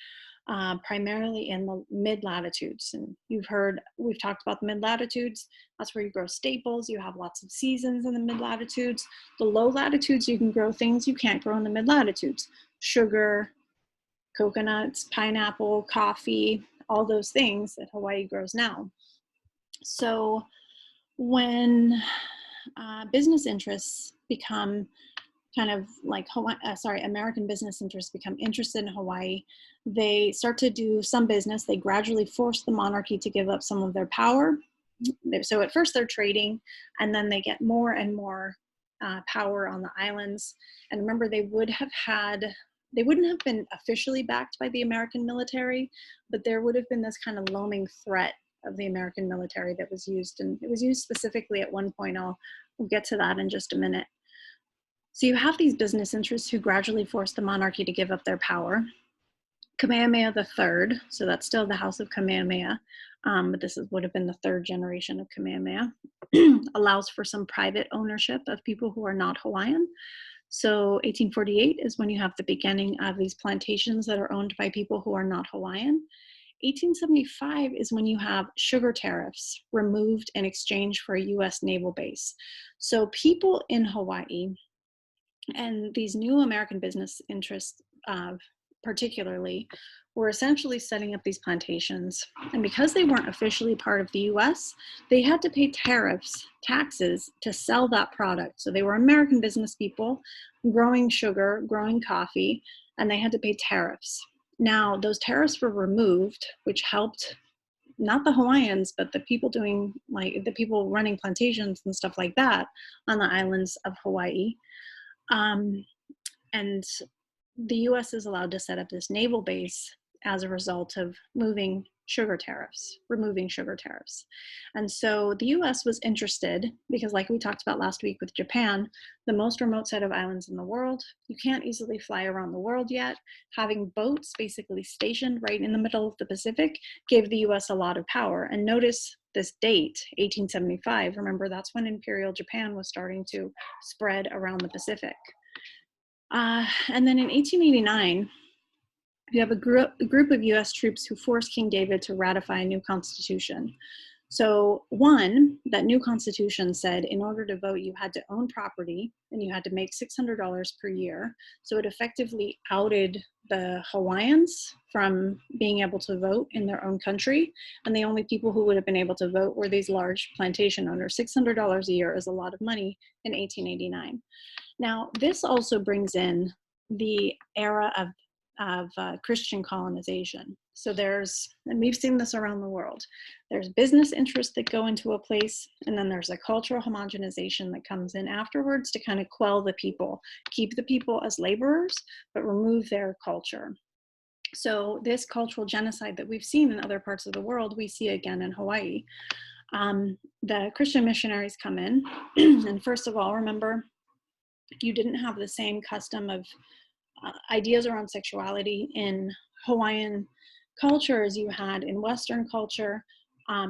[SPEAKER 1] primarily in the mid-latitudes. And we've talked about the mid-latitudes. That's where you grow staples. You have lots of seasons in the mid-latitudes. The low-latitudes, you can grow things you can't grow in the mid-latitudes. Sugar, coconuts, pineapple, coffee, all those things that Hawaii grows now. So when business interests become kind of like American business interests become interested in Hawaii, they start to do some business. They gradually force the monarchy to give up some of their power. So at first they're trading, and then they get more and more power on the islands. And remember, they wouldn't have been officially backed by the American military, but there would have been this kind of looming threat of the American military that was used, and it was used specifically at one point. We'll get to that in just a minute. So you have these business interests who gradually force the monarchy to give up their power. Kamehameha III, so that's still the House of Kamehameha, but this would have been the third generation of Kamehameha, allows for some private ownership of people who are not Hawaiian. So 1848 is when you have the beginning of these plantations that are owned by people who are not Hawaiian. 1875 is when you have sugar tariffs removed in exchange for a US naval base. So people in Hawaii and these new American business interests particularly were essentially setting up these plantations. And because they weren't officially part of the US, they had to pay taxes to sell that product. So they were American business people growing sugar, growing coffee, and they had to pay tariffs. Now, those tariffs were removed, which helped not the Hawaiians, but the people running plantations and stuff like that on the islands of Hawaii. And the US is allowed to set up this naval base as a result of removing sugar tariffs. And so the US was interested because, like we talked about last week with Japan, the most remote set of islands in the world, you can't easily fly around the world yet. Having boats basically stationed right in the middle of the Pacific gave the US a lot of power. And notice this date, 1875, remember that's when Imperial Japan was starting to spread around the Pacific. And then in 1889, you have a group of US troops who forced King David to ratify a new constitution. So one, that new constitution said in order to vote, you had to own property and you had to make $600 per year. So it effectively outed the Hawaiians from being able to vote in their own country. And the only people who would have been able to vote were these large plantation owners. $600 a year is a lot of money in 1889. Now, this also brings in the era of Christian colonization. So and we've seen this around the world, there's business interests that go into a place, and then there's a cultural homogenization that comes in afterwards to kind of quell the people, keep the people as laborers, but remove their culture. So this cultural genocide that we've seen in other parts of the world, we see again in Hawaii. The Christian missionaries come in, and first of all, remember, you didn't have the same custom of ideas around sexuality in Hawaiian culture as you had in Western culture.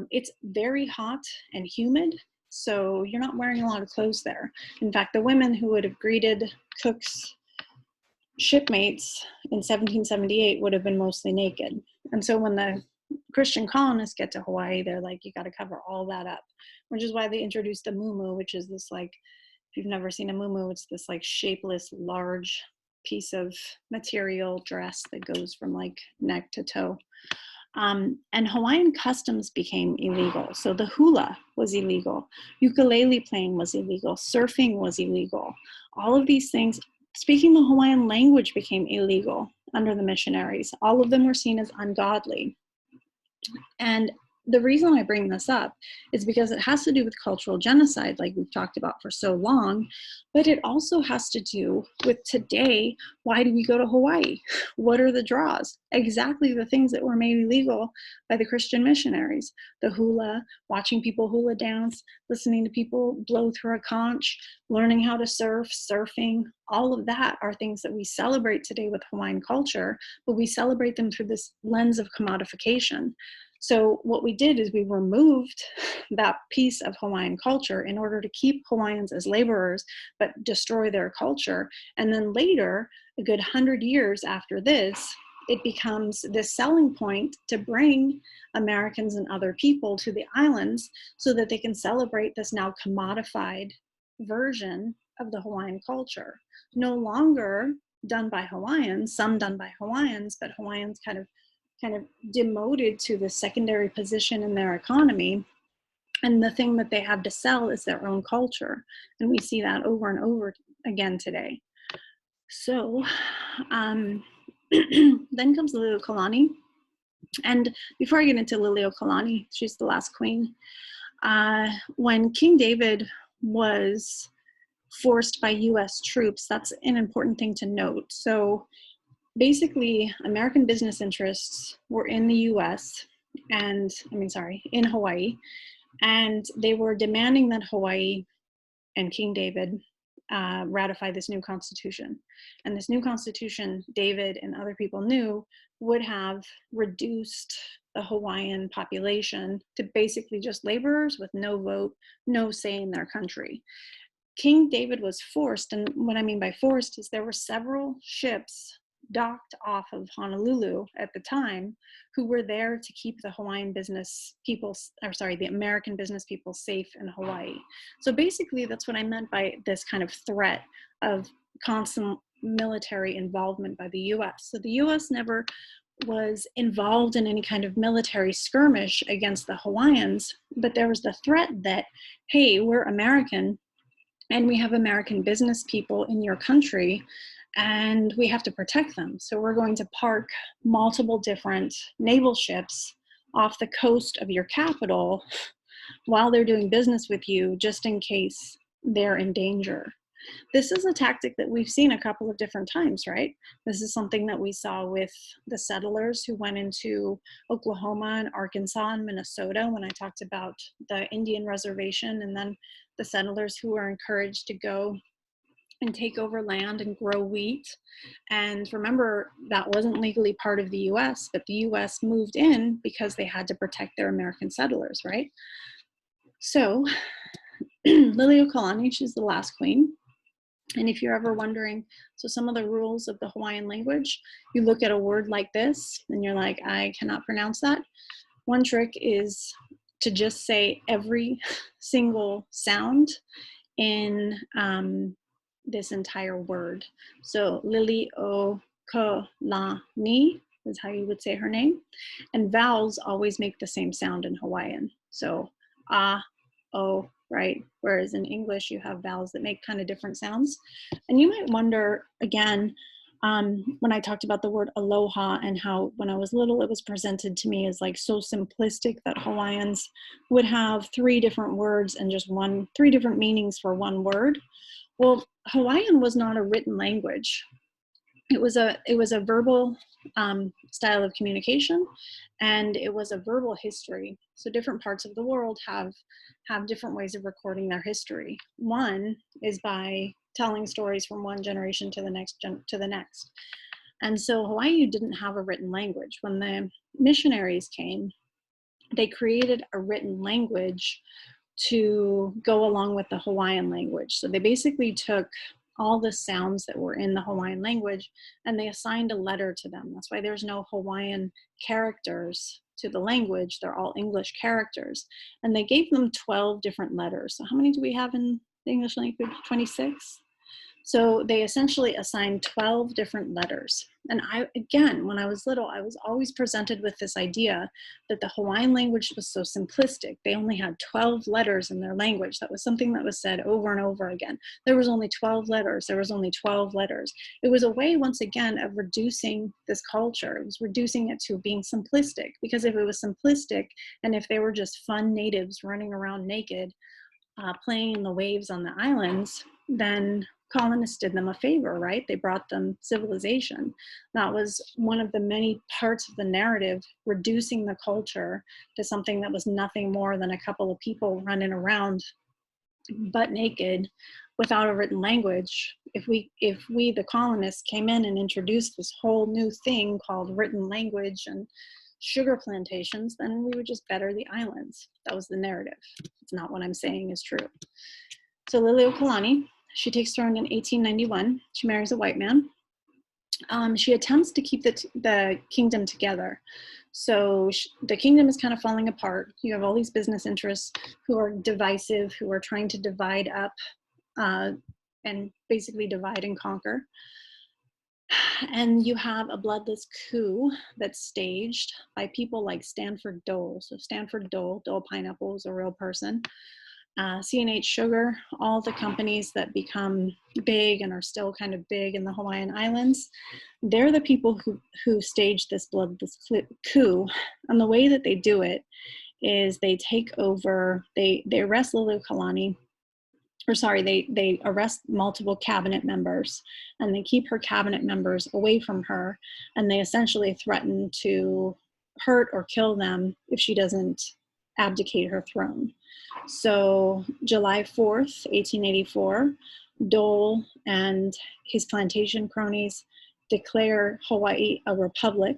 [SPEAKER 1] It's very hot and humid, so you're not wearing a lot of clothes there. In fact, the women who would have greeted Cook's shipmates in 1778 would have been mostly naked. And so when the Christian colonists get to Hawaii, they're like, you got to cover all that up, which is why they introduced a muumuu, which is this, like, if you've never seen a muumuu, it's this like shapeless, large piece of material dress that goes from like neck to toe. And Hawaiian customs became illegal. So the hula was illegal. Ukulele playing was illegal. Surfing was illegal. All of these things, speaking the Hawaiian language became illegal under the missionaries. All of them were seen as ungodly. And the reason I bring this up is because it has to do with cultural genocide, like we've talked about for so long, but it also has to do with today. Why do we go to Hawaii? What are the draws? Exactly the things that were made illegal by the Christian missionaries. The hula, watching people hula dance, listening to people blow through a conch, learning how to surf, surfing, all of that are things that we celebrate today with Hawaiian culture, but we celebrate them through this lens of commodification. So what we did is we removed that piece of Hawaiian culture in order to keep Hawaiians as laborers, but destroy their culture. And then later, a good 100 years after this, it becomes this selling point to bring Americans and other people to the islands so that they can celebrate this now commodified version of the Hawaiian culture. No longer done by Hawaiians, some done by Hawaiians, but Hawaiians kind of demoted to the secondary position in their economy. And the thing that they have to sell is their own culture. And we see that over and over again today. So then comes Liliuokalani. And before I get into Liliuokalani, she's the last queen. When King David was forced by US troops, that's an important thing to note. So basically, American business interests were in the US and, in Hawaii, and they were demanding that Hawaii and King David ratify this new constitution. And this new constitution, David and other people knew, would have reduced the Hawaiian population to basically just laborers with no vote, no say in their country. King David was forced, and what I mean by forced is there were several ships docked off of Honolulu at the time who were there to keep the American business people safe in Hawaii. So basically that's what I meant by this kind of threat of constant military involvement by the US. So the US never was involved in any kind of military skirmish against the Hawaiians, but there was the threat that, hey, we're American and we have American business people in your country, and we have to protect them. So we're going to park multiple different naval ships off the coast of your capital while they're doing business with you, just in case they're in danger. This is a tactic that we've seen a couple of different times, right? This is something that we saw with the settlers who went into Oklahoma and Arkansas and Minnesota when I talked about the Indian reservation, and then the settlers who were encouraged to go and take over land and grow wheat. And remember, that wasn't legally part of the US, but the US moved in because they had to protect their American settlers, right? So Liliuokalani, she's the last queen. And if you're ever wondering, so some of the rules of the Hawaiian language, you look at a word like this and you're like, I cannot pronounce that. One trick is to just say every single sound in this entire word. So Liliuokalani is how you would say her name. And vowels always make the same sound in Hawaiian. So o, right? Whereas in English, you have vowels that make kind of different sounds. And you might wonder, again, when I talked about the word aloha and how when I was little, it was presented to me as like so simplistic that Hawaiians would have 3 different words and just 3 different meanings for one word. Well, Hawaiian was not a written language. It was a verbal style of communication, and it was a verbal history. So different parts of the world have different ways of recording their history. One is by telling stories from one generation to the next. And so Hawaii didn't have a written language. When the missionaries came, they created a written language to go along with the Hawaiian language. So they basically took all the sounds that were in the Hawaiian language and they assigned a letter to them. That's why there's no Hawaiian characters to the language. They're all English characters. And they gave them 12 different letters. So how many do we have in the English language? 26? So they essentially assigned 12 different letters. And again, when I was little, I was always presented with this idea that the Hawaiian language was so simplistic. They only had 12 letters in their language. That was something that was said over and over again. There was only 12 letters. There was only 12 letters. It was a way, once again, of reducing this culture. It was reducing it to being simplistic, because if it was simplistic and if they were just fun natives running around naked, playing in the waves on the islands, then colonists did them a favor, right? They brought them civilization. That was one of the many parts of the narrative, reducing the culture to something that was nothing more than a couple of people running around butt naked without a written language. If we, the colonists, came in and introduced this whole new thing called written language and sugar plantations, then we would just better the islands. That was the narrative. It's not what I'm saying is true. So Liliuokalani, she takes throne in 1891. She marries a white man. She attempts to keep the kingdom together. So the kingdom is kind of falling apart. You have all these business interests who are divisive, who are trying to divide up and basically divide and conquer. And you have a bloodless coup that's staged by people like Stanford Dole. So Stanford Dole Pineapple is a real person. C&H Sugar, all the companies that become big and are still kind of big in the Hawaiian Islands, they're the people who staged this bloodless coup. And the way that they do it is they take over, they arrest Liliuokalani, or sorry, they arrest multiple cabinet members, and they keep her cabinet members away from her, and they essentially threaten to hurt or kill them if she doesn't abdicate her throne. So July 4th, 1884, Dole and his plantation cronies declare Hawaii a republic.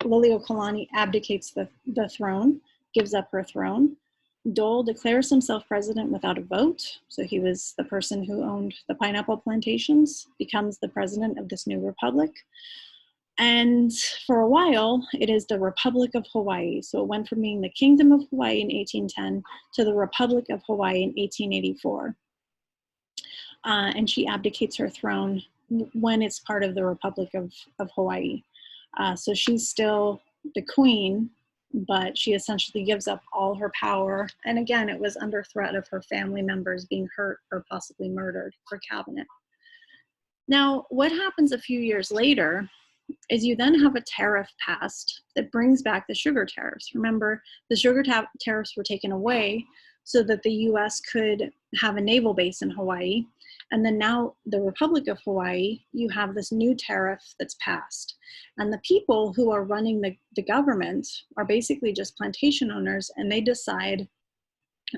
[SPEAKER 1] Liliuokalani abdicates the throne, gives up her throne. Dole declares himself president without a vote. So he was the person who owned the pineapple plantations, becomes the president of this new republic. And for a while, it is the Republic of Hawaii. So it went from being the Kingdom of Hawaii in 1810 to the Republic of Hawaii in 1884. And she abdicates her throne when it's part of the Republic of Hawaii. So she's still the queen, but she essentially gives up all her power. And again, it was under threat of her family members being hurt or possibly murdered, her cabinet. Now, what happens a few years later is you then have a tariff passed that brings back the sugar tariffs. Remember, the sugar tariffs were taken away so that the US could have a naval base in Hawaii. And then now the Republic of Hawaii, you have this new tariff that's passed. And the people who are running the government are basically just plantation owners, and they decide,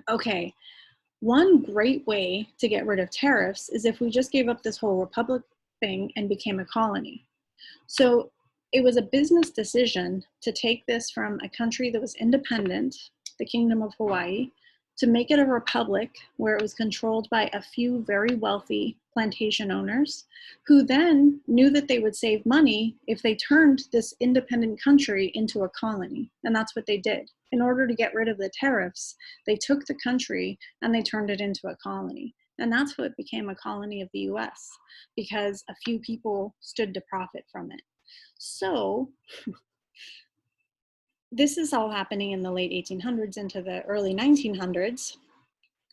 [SPEAKER 1] okay, one great way to get rid of tariffs is if we just gave up this whole republic thing and became a colony. So it was a business decision to take this from a country that was independent, the Kingdom of Hawaii, to make it a republic where it was controlled by a few very wealthy plantation owners who then knew that they would save money if they turned this independent country into a colony. And that's what they did. In order to get rid of the tariffs, they took the country and they turned it into a colony. And that's what became a colony of the US, because a few people stood to profit from it. So this is all happening in the late 1800s into the early 1900s.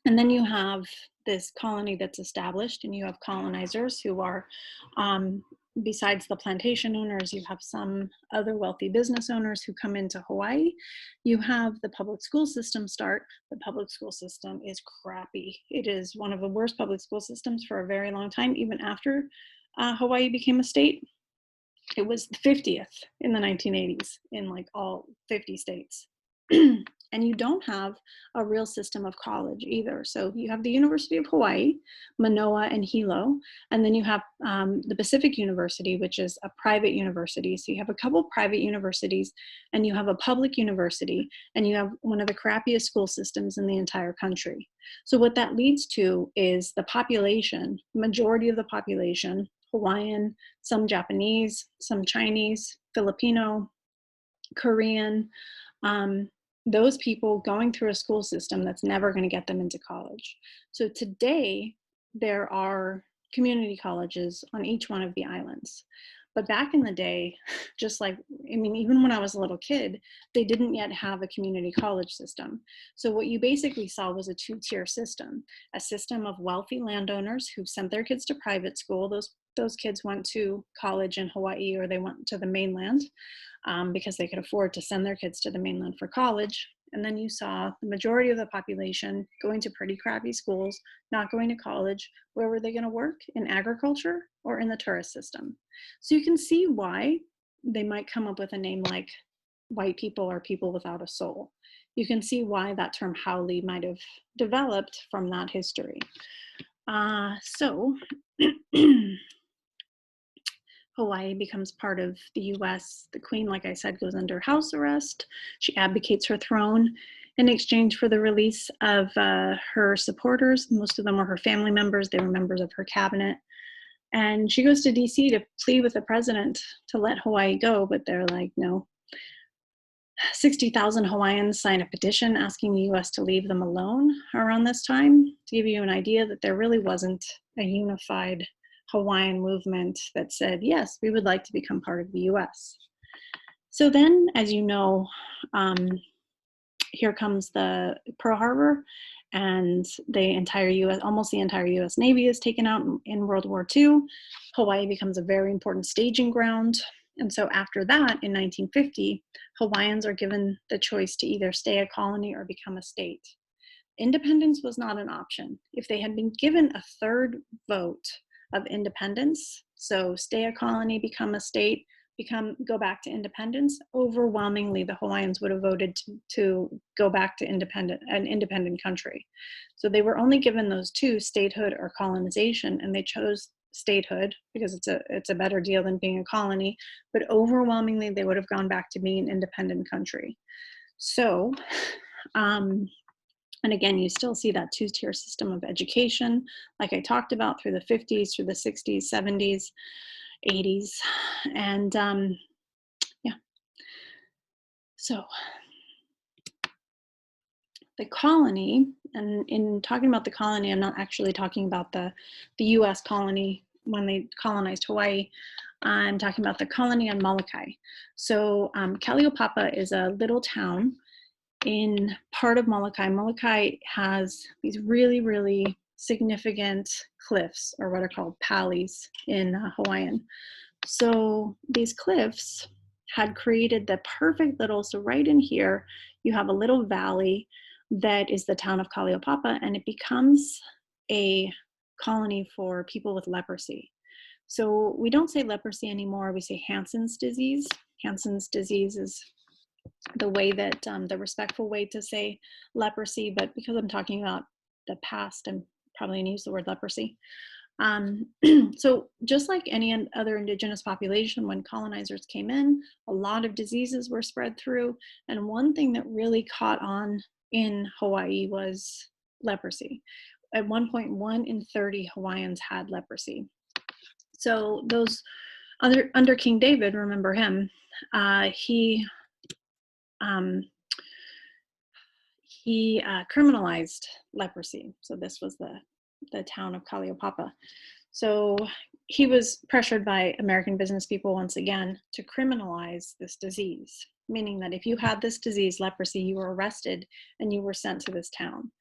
[SPEAKER 1] And then you have this colony that's established, and you have colonizers who are, besides the plantation owners, you have some other wealthy business owners who come into Hawaii. You have the public school system start. The public school system is crappy. It is one of the worst public school systems for a very long time, even after Hawaii became a state. It was the 50th in the 1980s in like all 50 states. And you don't have a real system of college either. So you have the University of Hawaii, Manoa and Hilo, and then you have the Pacific University, which is a private university. So you have a couple private universities, and you have a public university, and you have one of the crappiest school systems in the entire country. So what that leads to is the population, majority of the population, Hawaiian, some Japanese, some Chinese, Filipino, Korean, those people going through a school system that's never going to get them into college. So today, there are community colleges on each one of the islands. But back in the day, just like, I mean, even when I was a little kid, they didn't yet have a community college system. So what you basically saw was a two-tier system, a system of wealthy landowners who sent their kids to private school. Those kids went to college in Hawaii, or they went to the mainland because they could afford to send their kids to the mainland for college. And then you saw the majority of the population going to pretty crappy schools, not going to college. Where were they going to work? In agriculture or in the tourist system? So you can see why they might come up with a name like white people or people without a soul. You can see why that term haole might have developed from that history. Hawaii becomes part of the US. The Queen, like I said, goes under house arrest. She abdicates her throne in exchange for the release of her supporters. Most of them were her family members. They were members of her cabinet. And she goes to DC to plead with the president to let Hawaii go, but they're like, no. 60,000 Hawaiians signed a petition asking the US to leave them alone around this time, to give you an idea that there really wasn't a unified Hawaiian movement that said, yes, we would like to become part of the US. So then, as you know, here comes the Pearl Harbor, and the entire US, almost the entire US Navy is taken out in World War II. Hawaii becomes a very important staging ground. And so after that, in 1950, Hawaiians are given the choice to either stay a colony or become a state. Independence was not an option. If they had been given a third vote of independence, so stay a colony, become a state, go back to independence, overwhelmingly the Hawaiians would have voted to go back to an independent country. So they were only given those two, statehood or colonization, and they chose statehood because it's a better deal than being a colony, but overwhelmingly they would have gone back to being an independent country. So and again, you still see that two-tier system of education, like I talked about, through the 50s, through the 60s, 70s, 80s. And yeah. So the colony, and in talking about the colony, I'm not actually talking about the US colony when they colonized Hawaii. I'm talking about the colony on Molokai. So Kaliopapa is a little town in part of Molokai. Molokai has these really, really significant cliffs, or what are called palis in Hawaiian. So these cliffs had created the perfect little, so right in here, you have a little valley that is the town of Kaliopapa, and it becomes a colony for people with leprosy. So we don't say leprosy anymore, we say Hansen's disease. Hansen's disease is the way that, the respectful way to say leprosy, but because I'm talking about the past, I'm probably gonna use the word leprosy. So just like any other indigenous population, when colonizers came in, a lot of diseases were spread through. And one thing that really caught on in Hawaii was leprosy. at one point, 1 in 30 Hawaiians had leprosy. So those under King David, remember him, he criminalized leprosy. So this was the town of Kaliopapa. So he was pressured by American business people once again to criminalize this disease, meaning that if you had this disease, leprosy, you were arrested and you were sent to this town.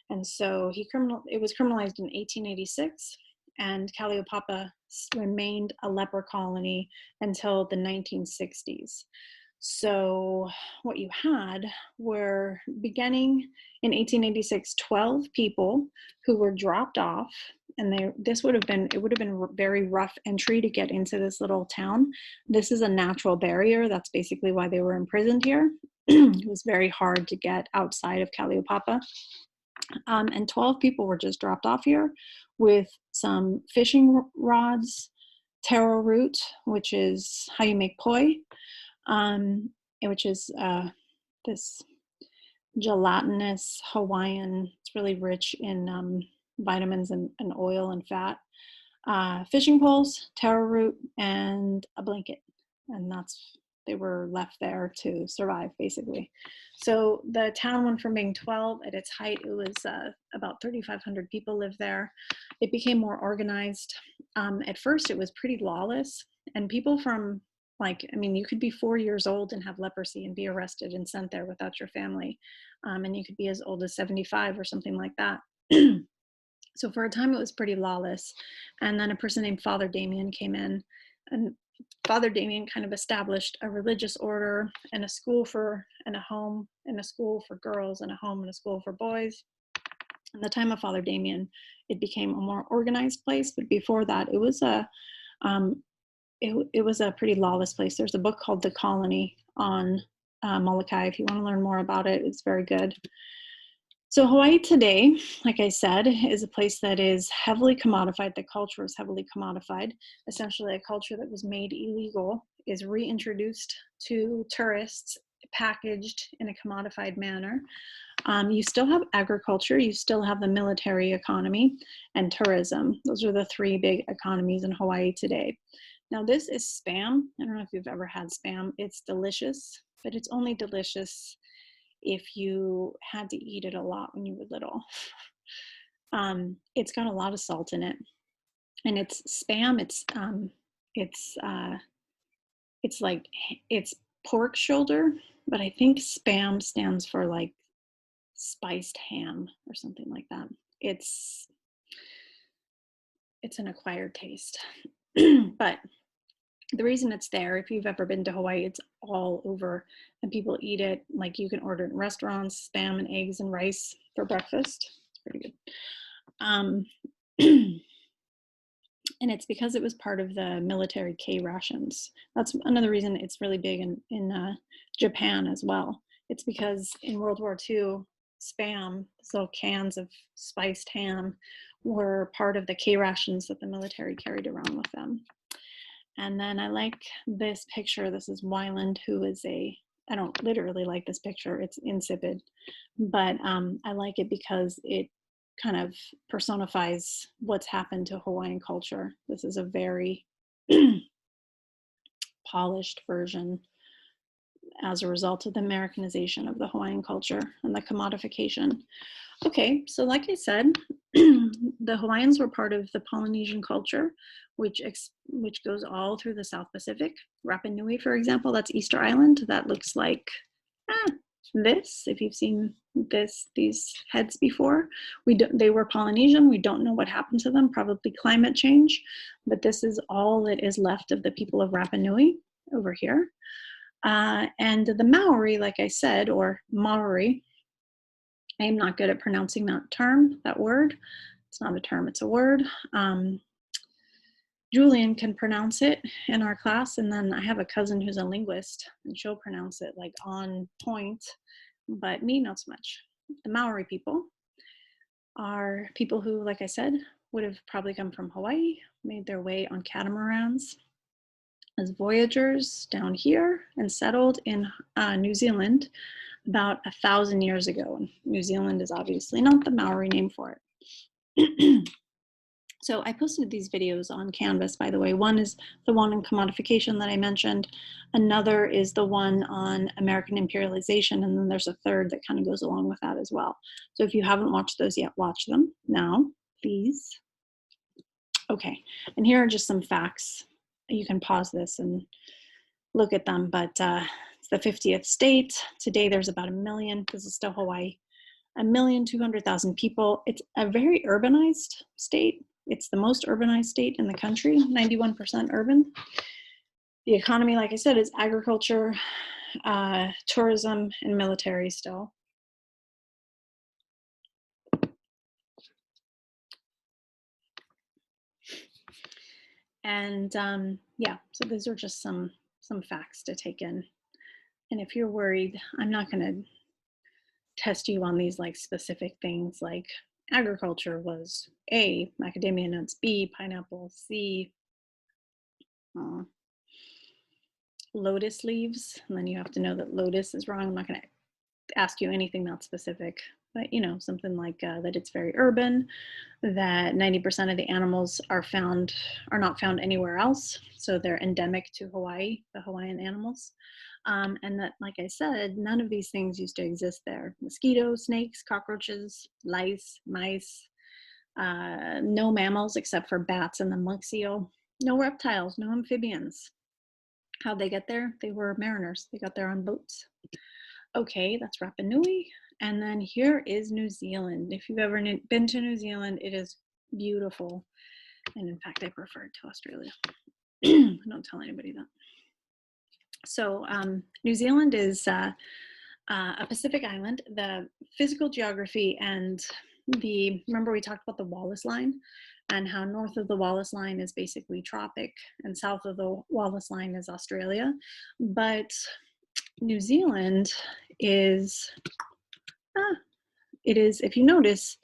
[SPEAKER 1] And so it was criminalized in 1886, and Kaliopapa remained a leper colony until the 1960s. So what you had were, beginning in 1886, 12 people who were dropped off, and it would have been a very rough entry to get into this little town. This is a natural barrier. That's basically why they were imprisoned here. It was very hard to get outside of Kaliopapa. And 12 people were just dropped off here with some fishing rods, taro root, which is how you make poi, which is this gelatinous Hawaiian. It's really rich in vitamins and oil and fat. Fishing poles, taro root, and a blanket. And they were left there to survive, basically. So the town went from being 12 at its height, it was about 3,500 people lived there. It became more organized. At first, it was pretty lawless, and people from, you could be 4 years old and have leprosy and be arrested and sent there without your family. And you could be as old as 75 or something like that. So for a time, it was pretty lawless. And then a person named Father Damien came in, and Father Damien kind of established a religious order and a school and a home and a school for girls and a home and a school for boys. In the time of Father Damien, it became a more organized place. But before that, it was a pretty lawless place. There's a book called The Colony on Molokai. If you want to learn more about it, it's very good. So Hawaii today, like I said, is a place that is heavily commodified. The culture is heavily commodified. Essentially, a culture that was made illegal is reintroduced to tourists, packaged in a commodified manner. You still have agriculture, you still have the military economy, and tourism. Those are the three big economies in Hawaii today. Now, this is Spam. I don't know if you've ever had Spam. It's delicious, but it's only delicious if you had to eat it a lot when you were little. It's got a lot of salt in it, and it's Spam. It's pork shoulder, but I think Spam stands for like spiced ham or something like that. It's an acquired taste, but the reason it's there, if you've ever been to Hawaii, it's all over and people eat it. Like, you can order it in restaurants, Spam and eggs and rice for breakfast. It's pretty good. And it's because it was part of the military K rations. That's another reason it's really big in Japan as well. It's because in World War II, Spam, so cans of spiced ham, were part of the K rations that the military carried around with them. And then I like this picture. This is Wyland, who is I don't literally like this picture. It's insipid, but I like it because it kind of personifies what's happened to Hawaiian culture. This is a very polished version as a result of the Americanization of the Hawaiian culture and the commodification. Okay, so like I said, the Hawaiians were part of the Polynesian culture, which goes all through the South Pacific. Rapa Nui, for example, that's Easter Island. That looks like this. If you've seen these heads before, they were Polynesian. We don't know what happened to them. Probably climate change, but this is all that is left of the people of Rapa Nui over here. And the Maori, like I said, or Maori. I am not good at pronouncing that word. It's not a term, it's a word. Julian can pronounce it in our class, and then I have a cousin who's a linguist, and she'll pronounce it like on point, but me, not so much. The Maori people are people who, like I said, would have probably come from Hawaii, made their way on catamarans as voyagers down here, and settled in New Zealand about 1,000 years ago. And New Zealand is obviously not the Maori name for it. So I posted these videos on Canvas, by the way. One is the one on commodification that I mentioned. Another is the one on American imperialization. And then there's a third that kind of goes along with that as well. So if you haven't watched those yet, watch them now, please. Okay, and here are just some facts. You can pause this and look at them, but it's the 50th state. Today there's about 1 million, this is still Hawaii, 1,200,000 people. It's a very urbanized state. It's the most urbanized state in the country, 91% urban. The economy, like I said, is agriculture, tourism, and military still. And yeah, so those are just some facts to take in. And if you're worried, I'm not going to test you on these like specific things like agriculture was A, macadamia nuts, B, pineapple, C, lotus leaves. And then you have to know that lotus is wrong. I'm not going to ask you anything that specific, but you know, something like that it's very urban, that 90% of the animals are not found anywhere else. So they're endemic to Hawaii, the Hawaiian animals. And that, like I said, none of these things used to exist there. Mosquitoes, snakes, cockroaches, lice, mice, no mammals except for bats and the monk seal, no reptiles, no amphibians. How'd they get there? They were mariners. They got there on boats. Okay, that's Rapa Nui. And then here is New Zealand. If you've ever been to New Zealand, it is beautiful. And in fact, I prefer it to Australia. Don't tell anybody that. So New Zealand is a Pacific island. The physical geography and remember we talked about the Wallace Line and how north of the Wallace Line is basically tropic and south of the Wallace Line is Australia. But New Zealand is, if you notice,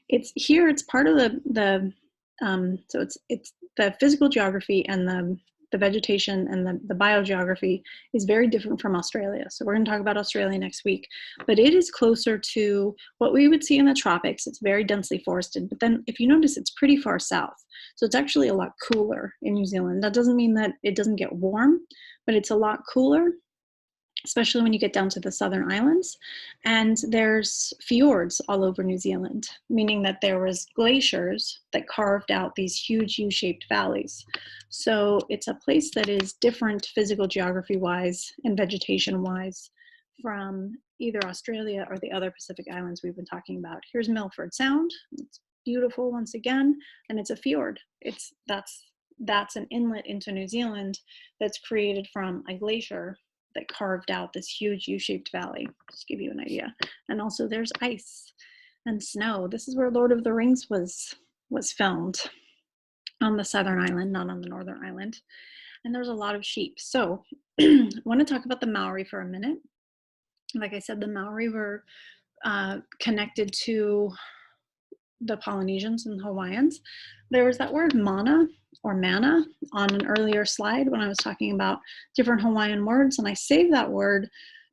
[SPEAKER 1] it's here, it's part of so it's the physical geography and the vegetation and the biogeography is very different from Australia. So we're going to talk about Australia next week, but it is closer to what we would see in the tropics. It's very densely forested, but then if you notice, it's pretty far south. So it's actually a lot cooler in New Zealand. That doesn't mean that it doesn't get warm, but it's a lot cooler, especially when you get down to the southern islands. And there's fjords all over New Zealand, meaning that there was glaciers that carved out these huge U-shaped valleys. So it's a place that is different physical geography-wise and vegetation-wise from either Australia or the other Pacific islands we've been talking about. Here's Milford Sound. It's beautiful once again, and it's a fjord. That's an inlet into New Zealand that's created from a glacier that carved out this huge U-shaped valley, just to give you an idea. And also there's ice and snow. This is where Lord of the Rings was filmed, on the southern island, not on the northern island. And there's a lot of sheep. So I want to talk about the Maori for a minute. Like I said, the Maori were connected to the Polynesians and Hawaiians. There was that word mana or mana on an earlier slide when I was talking about different Hawaiian words, and I saved that word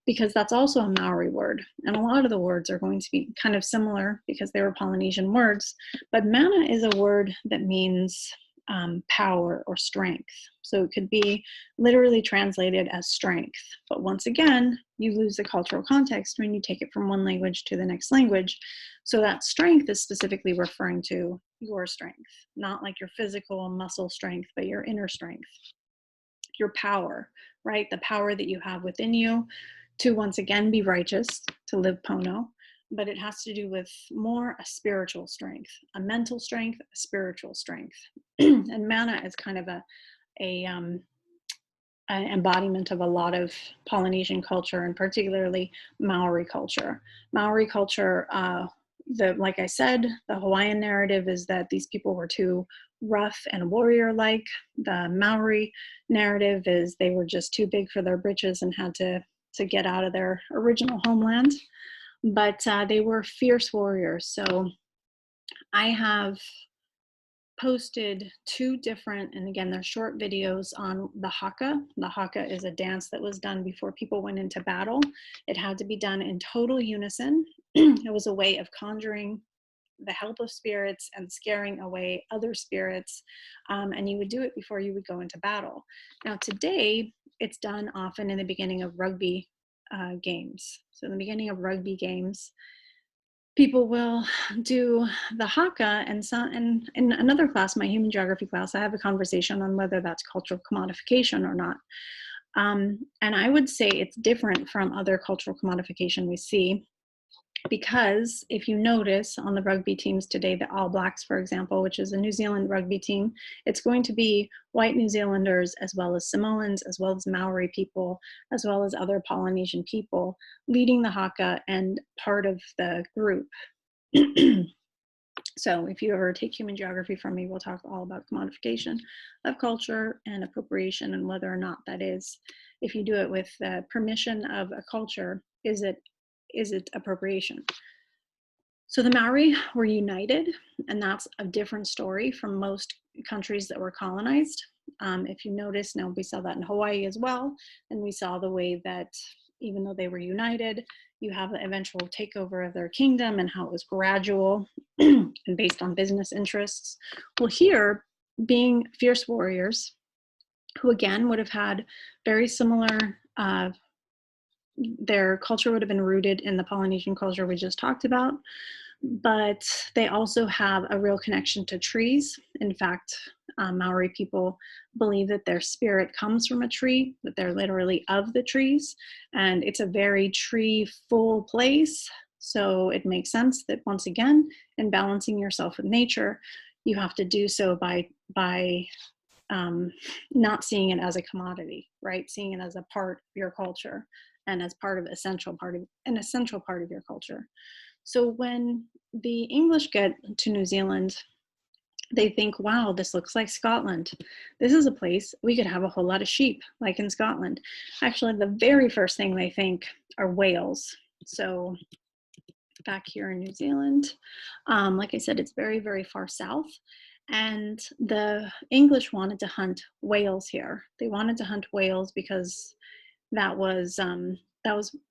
[SPEAKER 1] because that's also a Maori word, and a lot of the words are going to be kind of similar because they were Polynesian words, but mana is a word that means power or strength. So it could be literally translated as strength, but once again, you lose the cultural context when you take it from one language to the next language. So that strength is specifically referring to your strength, not like your physical muscle strength, but your inner strength, your power, right? The power that you have within you to once again be righteous, to live pono, but it has to do with more a spiritual strength, a mental strength, a spiritual strength. And mana is kind of an embodiment of a lot of Polynesian culture, and particularly Maori culture. Maori culture, like I said, the Hawaiian narrative is that these people were too rough and warrior-like. The Maori narrative is they were just too big for their britches and had to get out of their original homeland. But they were fierce warriors. So I have posted 2 different, and again, they're short videos on the haka. The haka is a dance that was done before people went into battle. It had to be done in total unison. It was a way of conjuring the help of spirits and scaring away other spirits. And you would do it before you would go into battle. Now, today, it's done often in the beginning of rugby games. So in the beginning of rugby games, people will do the haka, and in another class, my human geography class, I have a conversation on whether that's cultural commodification or not. And I would say it's different from other cultural commodification we see, because if you notice on the rugby teams today, the All Blacks, for example, which is a New Zealand rugby team, it's going to be white New Zealanders, as well as Samoans, as well as Maori people, as well as other Polynesian people leading the haka and part of the group. So if you ever take human geography from me, we'll talk all about commodification of culture and appropriation, and whether or not that is, if you do it with the permission of a culture, is it appropriation? So the Maori were united, and that's a different story from most countries that were colonized. If you notice, now we saw that in Hawaii as well, and we saw the way that even though they were united, you have the eventual takeover of their kingdom and how it was gradual and based on business interests. Well, here, being fierce warriors, who again would have had very similar, their culture would have been rooted in the Polynesian culture we just talked about, but they also have a real connection to trees. In fact, Maori people believe that their spirit comes from a tree, that they're literally of the trees, and it's a very tree-full place. So it makes sense that, once again, in balancing yourself with nature, you have to do so by not seeing it as a commodity, right? Seeing it as a part of your culture and as an essential part of your culture. So when the English get to New Zealand, they think, wow, this looks like Scotland. This is a place we could have a whole lot of sheep, like in Scotland. Actually, the very first thing they think are whales. So back here in New Zealand, like I said, it's very, very far south. And the English wanted to hunt whales here. They wanted to hunt whales because that was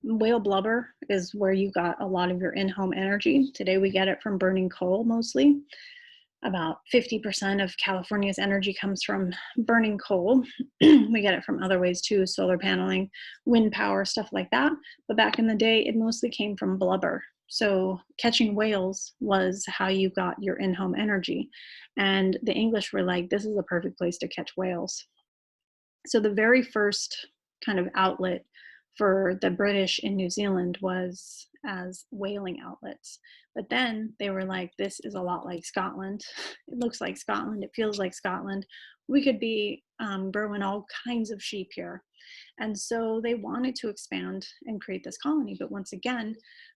[SPEAKER 1] whale blubber is where you got a lot of your in-home energy. Today we get it from burning coal mostly. About 50% of California's energy comes from burning coal. We get it from other ways too, solar paneling, wind power, stuff like that. But back in the day, it mostly came from blubber. So catching whales was how you got your in-home energy. And the English were like, this is a perfect place to catch whales. So the very first kind of outlet for the British in New Zealand was as whaling outlets. But then they were like, this is a lot like Scotland. It looks like Scotland. It feels like Scotland. We could be growing all kinds of sheep here. And so they wanted to expand and create this colony. But once again,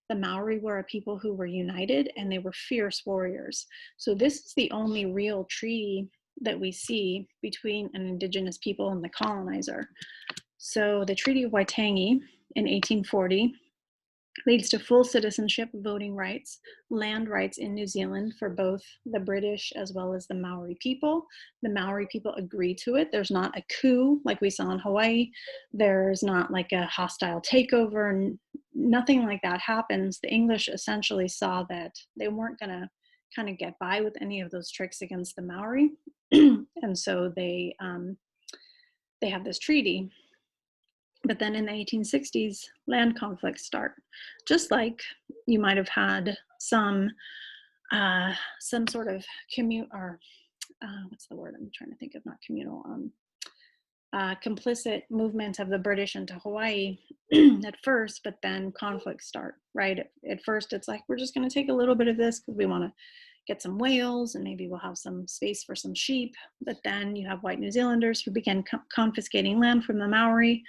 [SPEAKER 1] the Maori were a people who were united, and they were fierce warriors. So this is the only real treaty that we see between an indigenous people and the colonizer. So the Treaty of Waitangi in 1840 leads to full citizenship, voting rights, land rights in New Zealand for both the British as well as the Maori people. The Maori people agree to it. There's not a coup like we saw in Hawaii. There's not like a hostile takeover. Nothing like that happens. The English essentially saw that they weren't going to kind of get by with any of those tricks against the Maori. And so they have this treaty. But then in the 1860s, land conflicts start. Just like you might have had some sort of what's the word I'm trying to think of, not communal, complicit movement of the British into Hawaii at first, but then conflicts start, right? At first, it's like, we're just going to take a little bit of this because we want to get some whales and maybe we'll have some space for some sheep. But then you have white New Zealanders who begin confiscating land from the Maori.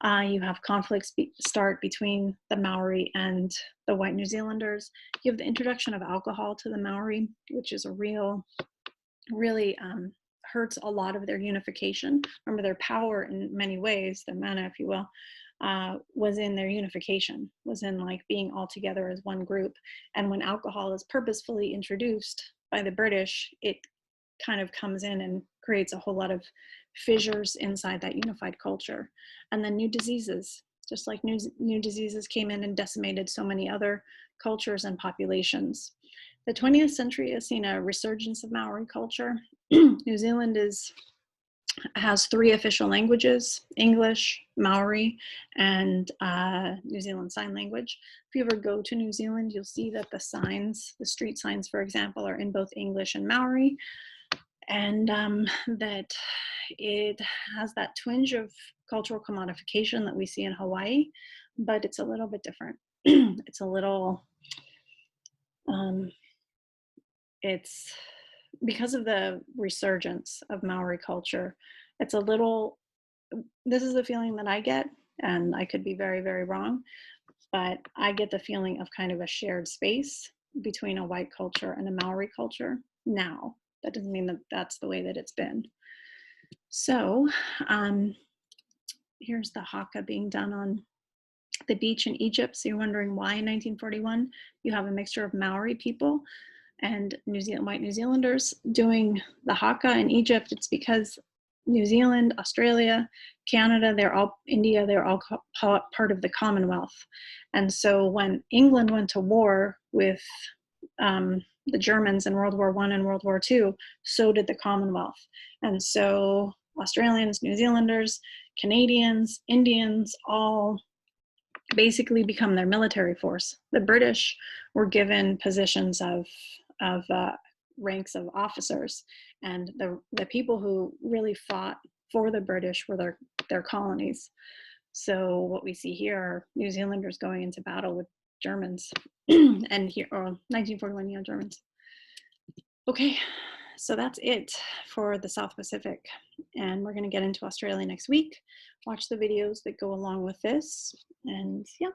[SPEAKER 1] You have conflicts start between the Maori and the white New Zealanders. You have the introduction of alcohol to the Maori, which is really hurts a lot of their unification. Remember, their power in many ways, their mana, if you will, was in their unification, was in like being all together as one group. And when alcohol is purposefully introduced by the British, it kind of comes in and creates a whole lot of fissures inside that unified culture. And then new diseases, just like new diseases came in and decimated so many other cultures and populations. The 20th century has seen a resurgence of Maori culture. New Zealand has 3 official languages: English, Maori, and New Zealand Sign Language. If you ever go to New Zealand, you'll see that the signs, the street signs, for example, are in both English and Maori, and that it has that twinge of cultural commodification that we see in Hawaii, but it's a little bit different. It's a little, it's because of the resurgence of Maori culture, it's a little, this is the feeling that I get, and I could be very, very wrong, but I get the feeling of kind of a shared space between a white culture and a Maori culture now. That doesn't mean that that's the way that it's been. So here's the haka being done on the beach in Egypt. So you're wondering why in 1941 you have a mixture of Maori people and white New Zealanders doing the haka in Egypt. It's because New Zealand, Australia, Canada, India, they're all part of the Commonwealth. And so when England went to war with the Germans in World War I and World War II, so did the Commonwealth. And so Australians, New Zealanders, Canadians, Indians, all basically become their military force. The British were given positions of ranks of officers, and the people who really fought for the British were their colonies. So what we see here are New Zealanders going into battle with Germans, and here, 1941, Germans. Okay, so that's it for the South Pacific, and we're going to get into Australia next week. Watch the videos that go along with this, and yeah.